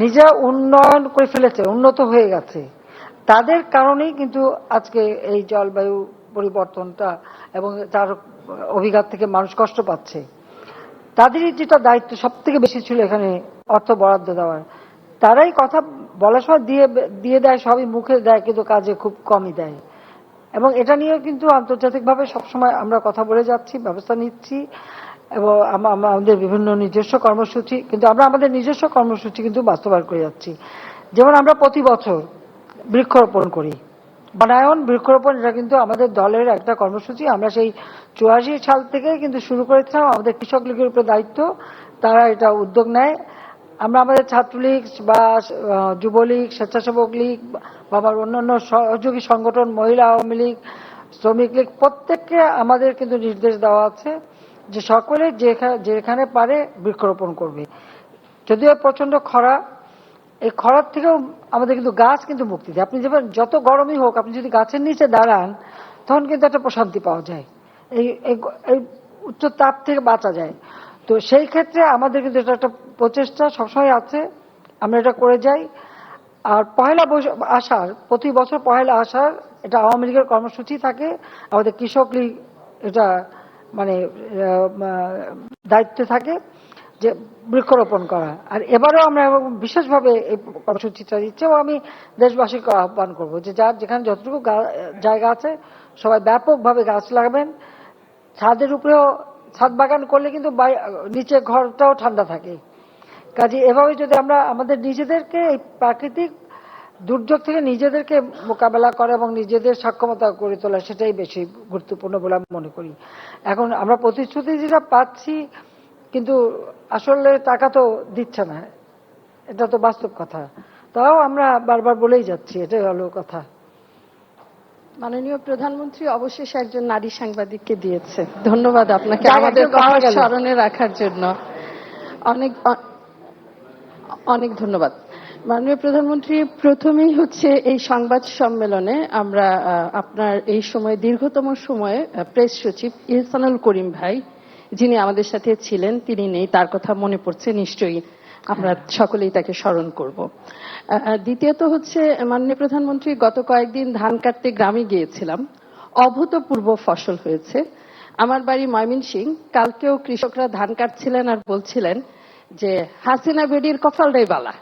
নিজেরা উন্নয়ন করে ফেলেছে, উন্নত হয়ে গেছে, তাদের কারণেই কিন্তু আজকে এই জলবায়ু পরিবর্তনটা এবং তার অভিঘাত থেকে মানুষ কষ্ট পাচ্ছে। তাদেরই যেটা দায়িত্ব সব থেকে বেশি ছিল এখানে অর্থ বরাদ্দ দেওয়ার, তারাই কথা বলার সময় দিয়ে দেয়, সবই মুখে দেয়, কিন্তু কাজে খুব কমই দেয়। এবং এটা নিয়েও কিন্তু আন্তর্জাতিকভাবে সবসময় আমরা কথা বলে যাচ্ছি, ব্যবস্থা নিচ্ছি, এবং আমাদের বিভিন্ন নিজস্ব কর্মসূচি, কিন্তু আমরা আমাদের নিজস্ব কর্মসূচি কিন্তু বাস্তবায়ন করে যাচ্ছি। যেমন আমরা প্রতি বছর বৃক্ষরোপণ করি, বনায়ন বৃক্ষরোপণ, এটা কিন্তু আমাদের দলের একটা কর্মসূচি। আমরা সেই 84 সাল থেকে কিন্তু শুরু করেছিলাম, আমাদের কৃষক লীগের উপরে দায়িত্ব, তারা এটা উদ্যোগ নেয়। আমরা আমাদের ছাত্রলীগ বা যুবলীগ, স্বেচ্ছাসেবক লীগ বা আমার অন্যান্য সহযোগী সংগঠন, মহিলা আওয়ামী লীগ, শ্রমিক লীগ, প্রত্যেককে আমাদের কিন্তু নির্দেশ দেওয়া আছে যে সকলে যেখানে পারে বৃক্ষরোপণ করবে। যদিও প্রচন্ড খরা, এই খরার থেকেও আমাদের কিন্তু গাছ কিন্তু মুক্তি দেয়। আপনি যেমন যত গরমই হোক, আপনি যদি গাছের নিচে দাঁড়ান তখন কিন্তু একটা প্রশান্তি পাওয়া যায়, এই উচ্চ তাপ থেকে বাঁচা যায়। তো সেই ক্ষেত্রে আমাদের কিন্তু এটা একটা প্রচেষ্টা সবসময় আছে, আমরা এটা করে যাই। আর পহেলা আষাঢ়, প্রতি বছর পহেলা আষাঢ় এটা আওয়ামী লীগের কর্মসূচি থাকে, আমাদের কৃষক লীগ এটা মানে দায়িত্ব থাকে যে বৃক্ষরোপণ করা। আর এবারও আমরা বিশেষভাবে এই কর্মসূচিটা দিচ্ছি, এবং আমি দেশবাসীকে আহ্বান করবো যে যার যেখানে যতটুকু জায়গা আছে সবাই ব্যাপকভাবে গাছ লাগাবেন। ছাদের উপরেও ছাদ বাগান করলে কিন্তু নিচে ঘরটাও ঠান্ডা থাকে। কাজে এভাবে যদি আমরা আমাদের নিজেদেরকে এই প্রাকৃতিক দুর্যোগ থেকে নিজেদেরকে মোকাবেলা করা এবং নিজেদের সক্ষমতা করে তোলা, সেটাই বেশি গুরুত্বপূর্ণ বলে আমি মনে করি। এখন আমরা প্রতিশ্রুতি যেটা পাচ্ছি, কিন্তু আসলে টাকা তো দিচ্ছে না, এটা তো বাস্তব কথা। তাও আমরা বারবার বলেই যাচ্ছি, এটাই হলো কথা। মাননীয় প্রধানমন্ত্রী অবশেষে একজন নারী সাংবাদিককে দিয়েছে, ধন্যবাদ আপনাকে আমাদের পাওয়া গেল। স্মরণে রাখার জন্য, অনেক অনেক ধন্যবাদ। মাননীয় প্রধানমন্ত্রী, প্রথমেই হচ্ছে এই সংবাদ সম্মেলনে আমরা আপনার এই সময় দীর্ঘতম সময়ে প্রেস সচিব ইহসানুল করিম ভাই, যিনি আমাদের সাথে ছিলেন, তিনি নেই, তার কথা মনে পড়ছে নিশ্চয়ই, আমরা সকলেই তাকে স্মরণ করব। দ্বিতীয়ত হচ্ছে মাননীয় প্রধানমন্ত্রী, গত কয়েকদিন ধান কাটতে গ্রামে গিয়েছিলাম, অভূতপূর্ব ফসল হয়েছে। আমার বাড়ি ময়মনসিংহ, কালকেও কৃষকরা ধান কাটছিলেন আর বলছিলেন যে হাসিনা বেডির কপালটাই বালা,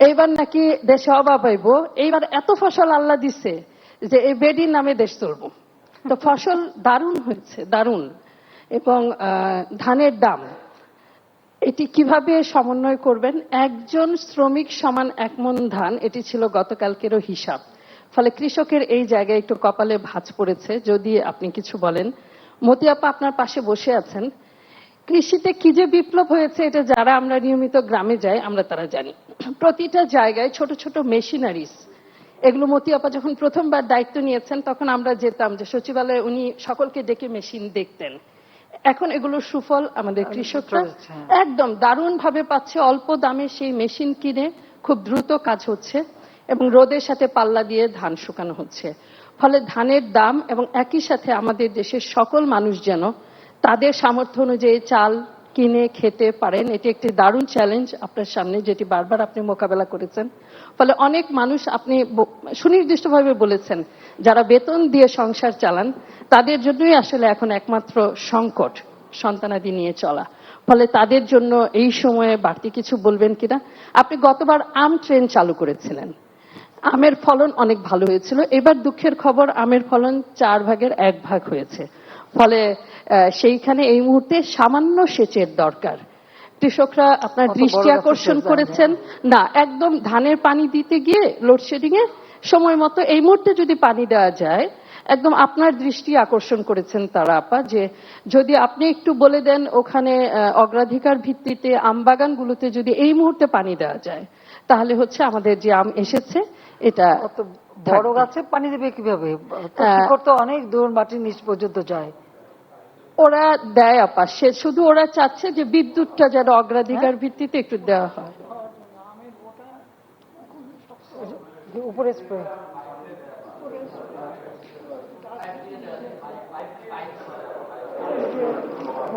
এইবার নাকি দেশে অভাব হইব, এইবার এত ফসল আল্লাহ দিছে যে এই বেডির নামে দেশ চলব। তো ফসল দারুণ হয়েছে, দারুণ। এবং ধানের দাম, এটি কিভাবে সমন্বয় করবেন? একজন শ্রমিক সমান 1 মণ ধান, এটি ছিল গতকালকেরও হিসাব। ফলে কৃষকের এই জায়গায় একটু কপালে ভাঁজ পড়েছে, যদি আপনি কিছু বলেন। মতি আপা আপনার পাশে বসে আছেন, কৃষিতে কি যে বিপ্লব হয়েছে এটা যারা আমরা নিয়মিত গ্রামে যাই আমরা তারা জানি। প্রতিটা জায়গায় ছোট ছোট মেশিনারিজ, এগুলো মতি আপা যখন প্রথমবার দায়িত্ব নিয়েছেন তখন আমরা যেতাম যে সচিবালয়ে উনি সকলকে ডেকে মেশিন দেখতেন। এখন এগুলোর সুফল আমাদের কৃষকরা একদম দারুণ ভাবে পাচ্ছে, অল্প দামে সেই মেশিন কিনে খুব দ্রুত কাজ হচ্ছে এবং রোদের সাথে পাল্লা দিয়ে ধান শুকানো হচ্ছে। ফলে ধানের দাম এবং একই সাথে আমাদের দেশের সকল মানুষ যেন তাদের সামর্থ্য অনুযায়ী চাল কিনে খেতে পারেন, এটি একটি দারুণ চ্যালেঞ্জ আপনার সামনে, যেটি বারবার আপনি মোকাবেলা করেছেন। ফলে অনেক মানুষ, আপনি সুনির্দিষ্টভাবে বলেছেন, যারা বেতন দিয়ে সংসার চালান তাদের জন্যই আসলে এখন একমাত্র সংকট সন্তানাদি নিয়ে চলা। ফলে তাদের জন্য এই সময়ে বাড়তি কিছু বলবেন কিনা? আপনি গতবার আম ট্রেন চালু করেছিলেন, আমের ফলন অনেক ভালো হয়েছিল। এবার দুঃখের খবর, আমের ফলন 4 ভাগের 1 ভাগ হয়েছে। ফলে সেইখানে এই মুহূর্তে সামান্য সেচের দরকার। কৃষকরা আপনার দৃষ্টি আকর্ষণ করেছেন না, একদম ধানের পানি দিতে গিয়ে লোডশেডিং এ সময় মতো এই মুহূর্তে যদি পানি দেওয়া যায়, একদম আপনার দৃষ্টি আকর্ষণ করেছেন তারা আপা, যে যদি আপনি একটু বলে দেন ওখানে অগ্রাধিকার ভিত্তিতে আম বাগানগুলোতে যদি এই মুহূর্তে পানি দেওয়া যায়, তাহলে হচ্ছে আমাদের যে আম এসেছে এটা বড় গাছে পানি দেবে কিভাবে? তো অনেক দূর মাটির নিচ পর্যন্ত যায়। ওরা দেয় আপা, সে শুধু ওরা চাচ্ছে যে বিদ্যুৎটা যেন অগ্রাধিকার ভিত্তিতে একটু দেওয়া হয়। উপরে স্প্রে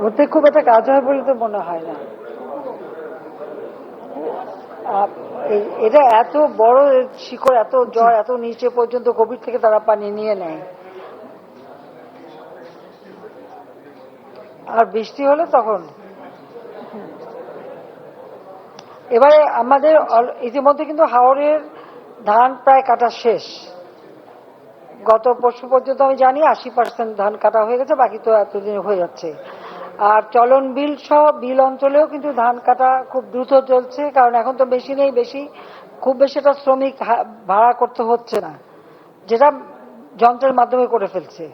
ওতে খুব একটা কাজ হয় বলে তো মনে হয় না। এটা এত বড় শিকড়, এত জ্বর, এত নিচে পর্যন্ত গভীর থেকে তারা পানি নিয়ে নেয়। আর বৃষ্টি হলে তখন এবারে আমাদের ইতিমধ্যে কিন্তু হাওরের ধান প্রায় কাটা শেষ। গত পরশু পর্যন্ত আমি জানি 80% ধান কাটা হয়ে গেছে, বাকি তো এতদিন হয়ে যাচ্ছে। আর চলন বিল সহ বিল অঞ্চলেও কিন্তু ধান কাটা খুব দ্রুত চলছে, কারণ এখন তো মেশিনেই বেশি, খুব বেশি একটা শ্রমিক ভাড়া করতে হচ্ছে না, যেটা যন্ত্রের মাধ্যমে করে ফেলছে।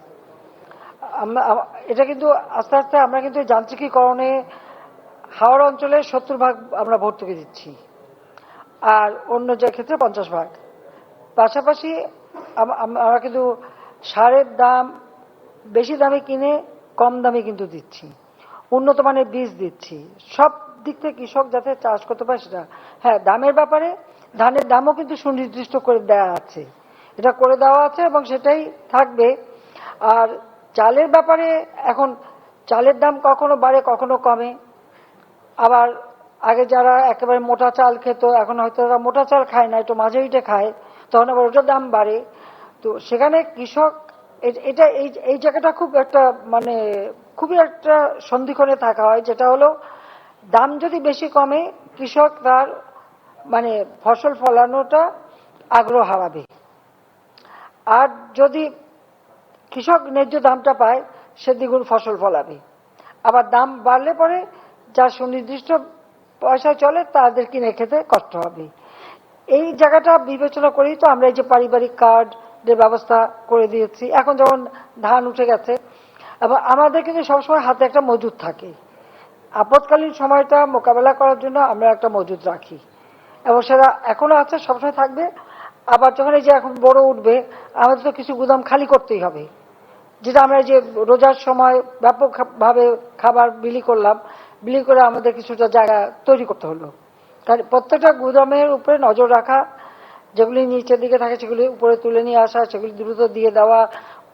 এটা কিন্তু আস্তে আস্তে আমরা কিন্তু যান্ত্রিকীকরণে হাওড় অঞ্চলে 70% আমরা ভর্তুকি দিচ্ছি, আর অন্য যে ক্ষেত্রে 50%। পাশাপাশি আমরা কিন্তু সারের দাম বেশি দামে কিনে কম দামে কিন্তু দিচ্ছি, উন্নত মানের বীজ দিচ্ছি, সব দিক থেকে কৃষক যাতে চাষ করতে পারে সেটা। হ্যাঁ, দামের ব্যাপারে ধানের দামও কিন্তু সুনির্দিষ্ট করে দেওয়া আছে, এটা করে দেওয়া আছে এবং সেটাই থাকবে। আর চালের ব্যাপারে এখন চালের দাম কখনো বাড়ে কখনো কমে। আবার আগে যারা একেবারে মোটা চাল খেত, এখন হয়তো তারা মোটা চাল খায় না, একটু মাঝারিটা খায়, তখন আবার ওটার দাম বাড়ে। তো সেখানে কৃষক এটা এই জায়গাটা খুব একটা মানে খুবই একটা সন্ধিক্ষণে থাকা হয়, যেটা হলো দাম যদি বেশি কমে কৃষক তার মানে ফসল ফলানোটা আগ্রহ হারাবে, আর যদি কৃষক ন্যায্য দামটা পায় সে দ্বিগুণ ফসল ফলাবে। আবার দাম বাড়লে পরে যা সুনির্দিষ্ট পয়সায় চলে তাদের কিনে খেতে কষ্ট হবে। এই জায়গাটা বিবেচনা করেই তো আমরা এই যে পারিবারিক কার্ডের ব্যবস্থা করে দিয়েছি। এখন যেমন ধান উঠে গেছে, এবং আমাদের কিন্তু সবসময় হাতে একটা মজুদ থাকে, আপৎকালীন সময়টা মোকাবেলা করার জন্য আমরা একটা মজুদ রাখি, এবং সেটা এখনো আছে, সবসময় থাকবে। আবার যখন এই যে এখন বড় উঠবে, আমাদের তো কিছু গুদাম খালি করতেই হবে, যেটা আমরা যে রোজার সময় ব্যাপকভাবে খাবার বিলি করলাম, বিলি করে আমাদের কিছুটা জায়গা তৈরি করতে হলো। কারণ প্রত্যেকটা গুদামের উপরে নজর রাখা, যেগুলি নিচের দিকে থাকে সেগুলি উপরে তুলে নিয়ে আসা, সেগুলি দ্রুত দিয়ে দেওয়া,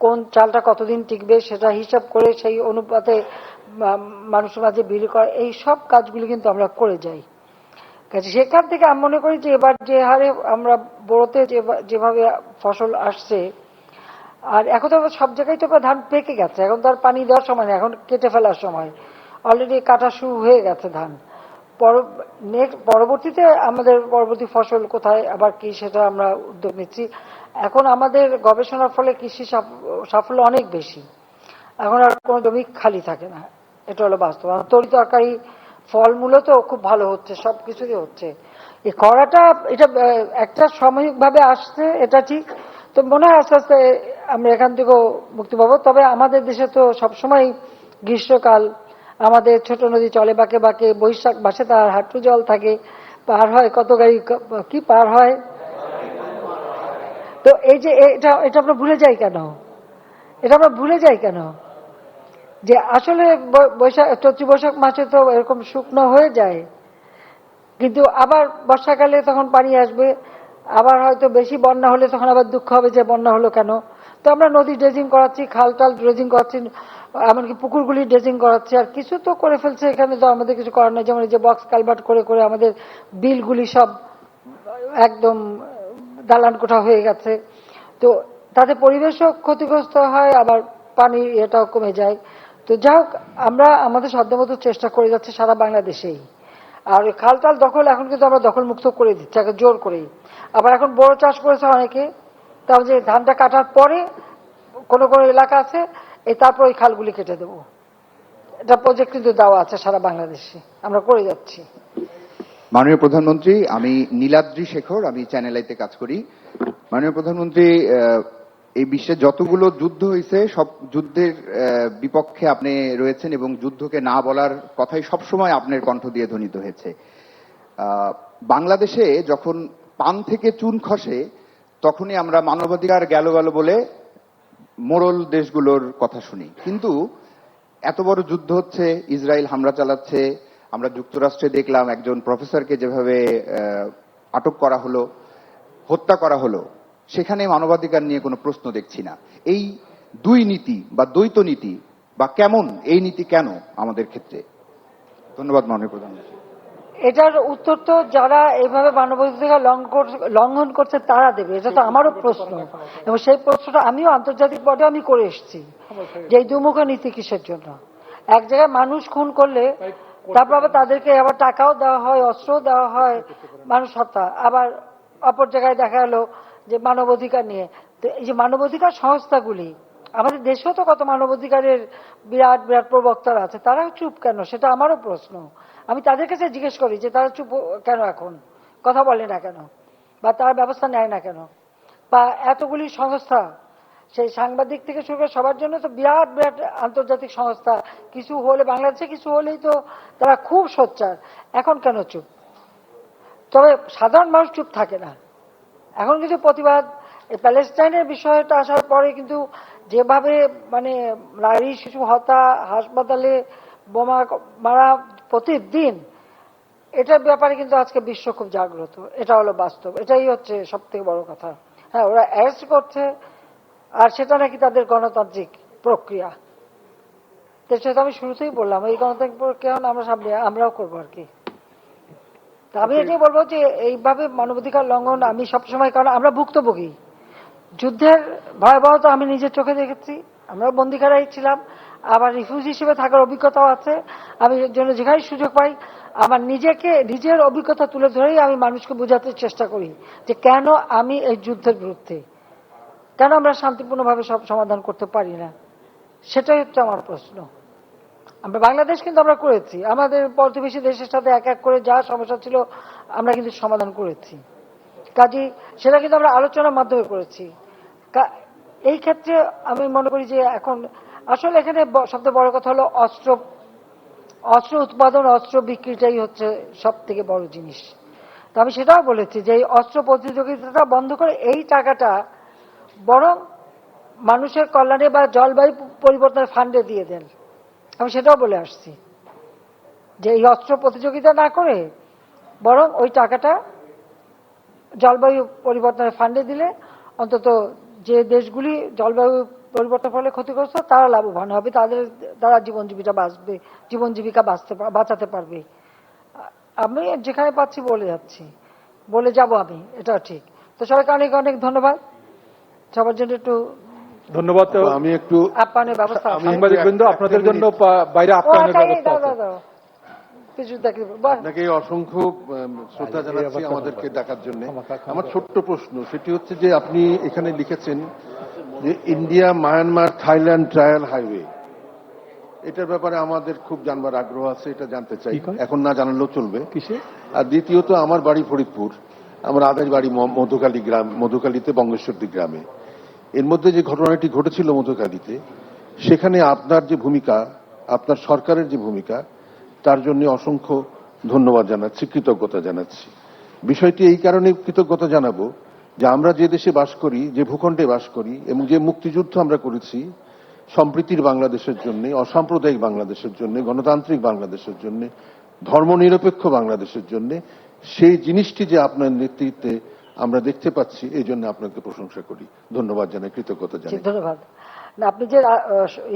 কোন চালটা কতদিন টিকবে সেটা হিসাব করে সেই অনুপাতে মানুষের মাঝে বিলি করা, এই সব কাজগুলি কিন্তু আমরা করে যাই। সেখান থেকে আমি মনে করি যে এবার যে হারে আমরা বড়তে যেভাবে ফসল আসছে, আর এখন তো সব জায়গায় তো ধান পেকে গেছে, এখন তো আর পানি দেওয়ার সময় নেই, এখন কেটে ফেলার সময়, অলরেডি কাটা শুরু হয়ে গেছে ধান। পরবর্তীতে আমাদের পরবর্তী ফসল কোথায় আবার কি সেটা আমরা উদ্যোগ নিচ্ছি। এখন আমাদের গবেষণার ফলে কৃষি সাফল্য অনেক বেশি, এখন আর কোনো জমি খালি থাকে না, এটা হলো বাস্তব। তরি তরকারি ফলমূলও তো খুব ভালো হচ্ছে, সবকিছুই হচ্ছে। এই খরাটা এটা একটা সাময়িকভাবে আসছে, এটা ঠিক, তো মনে হয় আস্তে আস্তে আমরা এখান থেকেও মুক্তি পাবো। তবে আমাদের দেশে তো সবসময় গ্রীষ্মকাল, আমাদের ছোট নদী চলে বাঁকে বাঁকে, বৈশাখ মাসে তার হাঁটু জল থাকে, পার হয় কত গাড়ি কি পার হয়। তো এই যে এটা আমরা ভুলে যাই কেন, এটা আমরা ভুলে যাই কেন যে আসলে চৈত্র বৈশাখ মাসে তো এরকম শুকনো হয়ে যায়, কিন্তু আবার বর্ষাকালে তখন পানি আসবে, আবার হয়তো বেশি বন্যা হলে তখন আবার দুঃখ হবে যে বন্যা হলো কেন। তো আমরা নদী ড্রেজিং করাচ্ছি, খাল টাল ড্রেজিং করাচ্ছি, এমনকি পুকুরগুলি ড্রেজিং করাচ্ছি, আর কিছু তো করে ফেলছে, এখানে তো আমাদের কিছু করার নেই। যেমন এই যে বক্স কালভার্ট করে করে আমাদের বিলগুলি সব একদম দালান কোঠা হয়ে গেছে, তো তাতে পরিবেশও ক্ষতিগ্রস্ত হয়, আবার পানির এটাও কমে যায়। তো যাই হোক, আমরা আমাদের সাধ্যমতো চেষ্টা করে যাচ্ছি সারা বাংলাদেশেই। আর ওই খাল টাল দখল এখন কিন্তু আমরা দখল মুক্ত করে দিচ্ছি এখন জোর করেই। আবার এখন বড় চাষ করেছে অনেকে, তারপর যে ধানটা কাটার পরে কোনো কোনো এলাকা আছে তারপর ওই খালগুলি কেটে দেবো। এটা প্রজেক্ট কিন্তু দেওয়া আছে সারা বাংলাদেশে, আমরা করে যাচ্ছি। মাননীয় প্রধানমন্ত্রী, আমি নীলাদ্রি শেখর, আমি চ্যানেল আইতে কাজ করি। মাননীয় প্রধানমন্ত্রী, এই বিশ্বে যতগুলো যুদ্ধ হয়েছে সব যুদ্ধের বিপক্ষে আপনি রয়েছেন এবং যুদ্ধকে না বলার কথাই সবসময় আপনার কণ্ঠ দিয়ে ধ্বনিত হয়েছে। বাংলাদেশে যখন পান থেকে চুন খসে তখনই আমরা মানবাধিকার গেল গেল বলে মোড়ল দেশগুলোর কথা শুনি, কিন্তু এত বড় যুদ্ধ হচ্ছে, ইসরায়েল হামলা চালাচ্ছে, আমরা যুক্তরাষ্ট্রে দেখলাম একজন প্রফেসরকে যেভাবে আটক করা হলো, হত্যা করা হলো, সেখানে মানবাধিকার নিয়ে কোনো প্রশ্ন দেখছি না। এই দুই নীতি বা দ্বৈত নীতি বা কেমন এই নীতি কেন আমাদের ক্ষেত্রে? ধন্যবাদ মাননীয় প্রধানমন্ত্রী। এটার উত্তর তো যারা এইভাবে মানবাধিকার লঙ্ঘন করছে তারা দেবে, এটা তো আমারও প্রশ্ন, এবং সেই প্রশ্নটা আমিও আন্তর্জাতিক পর্যায়ে আমি করে এসেছি যে এই দুমুখ নীতি কিসের জন্য। এক জায়গায় মানুষ খুন করলে তারপর আবার তাদেরকে আবার টাকাও দেওয়া হয়, অস্ত্রও দেওয়া হয়, মানুষ হত্যা, আবার অপর জায়গায় দেখা গেল যে মানবাধিকার নিয়ে। তো এই যে মানবাধিকার সংস্থাগুলি, আমাদের দেশেও তো কত মানবাধিকারের বিরাট বিরাট প্রবক্তারা আছে, তারা চুপ কেন, সেটা আমারও প্রশ্ন। আমি তাদের কাছে জিজ্ঞেস করি যে তারা চুপ কেন, এখন কথা বলে না কেন, বা তারা ব্যবস্থা নেয় না কেন। বা এতগুলি সংস্থা, সেই সাংবাদিক থেকে শুরু করে সবার জন্য তো বিরাট বিরাট আন্তর্জাতিক সংস্থা, কিছু হলে বাংলাদেশে কিছু হলেই তো তারা খুব সোচ্চার, এখন কেন চুপ? তবে সাধারণ মানুষ চুপ থাকে না, এখন কিন্তু প্রতিবাদ। প্যালেস্টাইনের বিষয়টা আসার পরে কিন্তু যেভাবে মানে নারী শিশু হত্যা, হাসপাতালে বোমা মারা প্রতিদিন, এটার ব্যাপারে কিন্তু আজকে বিশ্ব খুব জাগ্রত, এটা হলো বাস্তব, এটাই হচ্ছে সব থেকে বড় কথা। হ্যাঁ, ওরা অ্যারেস্ট করছে, আর সেটা নাকি তাদের গণতান্ত্রিক প্রক্রিয়া। তো সেটা আমি শুরুতেই বললাম, এই গণতান্ত্রিক প্রক্রিয়া আমরা সামনে আমরাও করবো আর কি। আমি এটাই বলবো যে এইভাবে মানবাধিকার লঙ্ঘন আমি সবসময়, কারণ আমরা ভুক্তভোগী, যুদ্ধের ভয়াবহতা আমি নিজের চোখে দেখেছি, আমরাও বন্দিখানায় ছিলাম, আবার রিফিউজি হিসেবে থাকার অভিজ্ঞতাও আছে। আমি এর জন্য যেখানে সুযোগ পাই আমার নিজের অভিজ্ঞতা তুলে ধরেই আমি মানুষকে বোঝাতে চেষ্টা করি যে কেন আমি এই যুদ্ধের বিরুদ্ধে, কেন আমরা শান্তিপূর্ণভাবে সব সমাধান করতে পারি না, সেটাই হচ্ছে আমার প্রশ্ন। আমরা বাংলাদেশ কিন্তু আমরা করেছি, আমাদের প্রতিবেশী দেশের সাথে এক এক করে যা সমস্যা ছিল আমরা কিন্তু সমাধান করেছি, কাজেই সেটা কিন্তু আমরা আলোচনার মাধ্যমে করেছি। এই ক্ষেত্রে আমি মনে করি যে এখন আসলে এখানে সবচেয়ে বড় কথা হলো অস্ত্র উৎপাদন, অস্ত্র বিক্রিটাই হচ্ছে সব থেকে বড় জিনিস। তো আমি সেটাও বলেছি যে এই অস্ত্র প্রতিযোগিতাটা বন্ধ করে এই টাকাটা বরং মানুষের কল্যাণে বা জলবায়ু পরিবর্তনের ফান্ডে দিয়ে দেন। আমি সেটাও বলে আসছি যে এই অস্ত্র প্রতিযোগিতা না করে বরং ওই টাকাটা জলবায়ু পরিবর্তনের ফান্ডে দিলে অন্তত যে দেশগুলি জলবায়ু পরিবর্তনের ফলে ক্ষতিগ্রস্ত তারা লাভবান হবে, তারা জীবন জীবিকা বাঁচাতে পারবে। আমি যেখানে পাচ্ছি বলে যাচ্ছি, বলে যাব আমি, এটা ঠিক। তো সবাইকে অনেক অনেক ধন্যবাদ, সবার জন্য একটু ধন্যবাদ। আমি একটু আপ্যায়নের ব্যবস্থা, সাংবাদিকবৃন্দ আপনাদের জন্য বাইরে আপ্যায়নের ব্যবস্থা আছে। আপনাকে অসংখ্য শ্রদ্ধা জানাচ্ছি আমাদেরকে ডাকার জন্য। আমার ছোট্ট প্রশ্ন সেটি হচ্ছে যে আপনি এখানে লিখেছেন যে India Myanmar Thailand trial highway, এটার ব্যাপারে আমাদের খুব জানবার আগ্রহ আছে, এটা জানতে চাই, এখন না জানালেও চলবে। আর দ্বিতীয়ত আমার বাড়ি ফরিদপুর, আমার আদার বাড়ি মধুকালীতে বঙ্গেশ্বরদী গ্রামে। এর মধ্যে যে ঘটনাটি ঘটেছিল মধুকালীতে, সেখানে আপনার যে ভূমিকা, আপনার সরকারের যে ভূমিকা, তার জন্য অসংখ্য ধন্যবাদ জানাচ্ছি, কৃতজ্ঞতা জানাচ্ছি। বিষয়টি এই কারণে কৃতজ্ঞতা জানাবো যে আমরা যে দেশে বাস করি, যে ভূখণ্ডে বাস করি এবং যে মুক্তিযুদ্ধ আমরা করেছি সম্প্রীতির বাংলাদেশের জন্য, অসাম্প্রদায়িক বাংলাদেশের জন্য, গণতান্ত্রিক বাংলাদেশের জন্য, ধর্মনিরপেক্ষ বাংলাদেশের জন্য, সেই জিনিসটি যে আপনার নেতৃত্বে আমরা দেখতে পাচ্ছি, এই জন্য আপনাকে প্রশংসা করি, ধন্যবাদ জানাই, কৃতজ্ঞতা জানাই। ধন্যবাদ। না, আপনি যে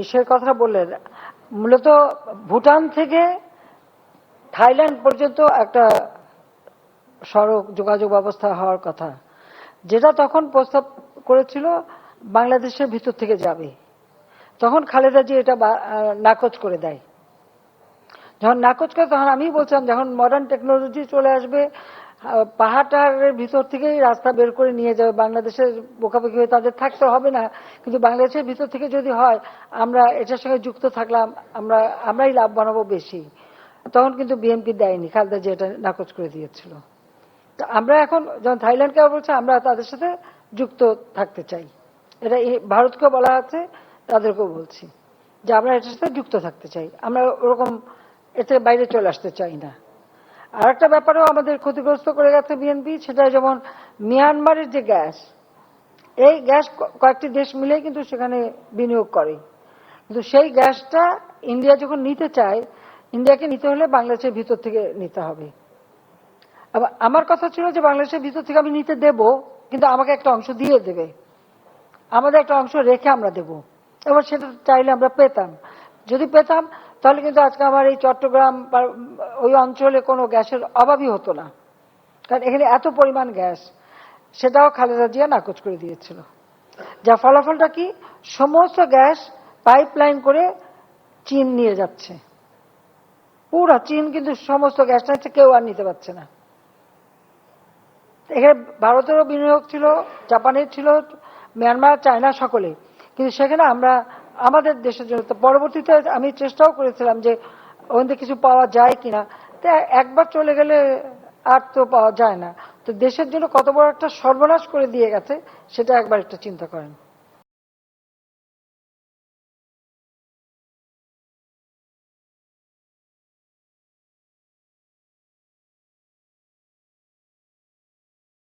ঈশ্বর কথাটা বললেন, মূলত ভুটান থেকে থাইল্যান্ড পর্যন্ত একটা সড়ক যোগাযোগ ব্যবস্থা হওয়ার কথা, যেটা তখন প্রস্তাব করেছিল বাংলাদেশের ভিতর থেকে যাবে, তখন খালেদা জি এটা নাকচ করে দেয়। যখন নাকচ করে তখন আমি বলছিলাম যখন মডার্ন টেকনোলজি চলে আসবে, পাহাড়ের ভিতর থেকেই রাস্তা বের করে নিয়ে যাবে, বাংলাদেশের বোকাবোকি হয়ে তাদের থাকতে হবে না, কিন্তু বাংলাদেশের ভিতর থেকে যদি হয় আমরা এটার সঙ্গে যুক্ত থাকলাম, আমরাই লাভবান হবো বেশি। তখন কিন্তু বিএনপি দেয়নি, খালেদা জিয়া এটা নাকচ করে দিয়েছিল। তো আমরা এখন যখন থাইল্যান্ডকে বলছে আমরা তাদের সাথে যুক্ত থাকতে চাই, এটা ভারতকেও বলা আছে, তাদেরকেও বলছি যে আমরা এটার সাথে যুক্ত থাকতে চাই, আমরা ওরকম এতে বাইরে চলে আসতে চাই না। আর একটা ব্যাপারেও আমাদের ক্ষতিগ্রস্ত করে গেছে বিএনপি, সেটা যেমন মিয়ানমারের যে গ্যাস, এই গ্যাস কয়েকটি দেশ মিলে কিন্তু সেখানে বিনিয়োগ করে, কিন্তু সেই গ্যাসটা ইন্ডিয়া যখন নিতে চায়, ইন্ডিয়াকে নিতে হলে বাংলাদেশের ভিতর থেকে নিতে হবে। আমার কথা ছিল যে বাংলাদেশের ভিতর থেকে আমি নিতে দেব, কিন্তু আমাকে একটা অংশ দিয়ে দেবে, আমাদের একটা অংশ রেখে আমরা দেব। এবার সেটা চাইলে আমরা পেতাম, যদি পেতাম তাহলে কিন্তু আজকে আমার এই চট্টগ্রাম ওই অঞ্চলে কোনো গ্যাসের অভাবই হতো না, কারণ এখানে এত পরিমাণ গ্যাস। সেটাও খালেদা জিয়া নাকচ করে দিয়েছিল। যা ফলাফলটা কি, সমস্ত গ্যাস পাইপলাইন করে চীন নিয়ে যাচ্ছে, পুরো চীন কিন্তু সমস্ত গ্যাসটা হচ্ছে, কেউ আর নিতে পারছে না। এখানে ভারতেরও বিনিয়োগ ছিল, জাপানের ছিল, মিয়ানমার, চায়না, সকলে, কিন্তু সেখানে আমরা আমাদের দেশের জন্য, পরবর্তীতে আমি চেষ্টাও করেছিলাম যে ওখান থেকে কিছু পাওয়া যায় কিনা, তো একবার চলে গেলে আর তো পাওয়া যায় না। তো দেশের জন্য কত বড় একটা সর্বনাশ করে দিয়ে গেছে সেটা একবার একটা চিন্তা করেন।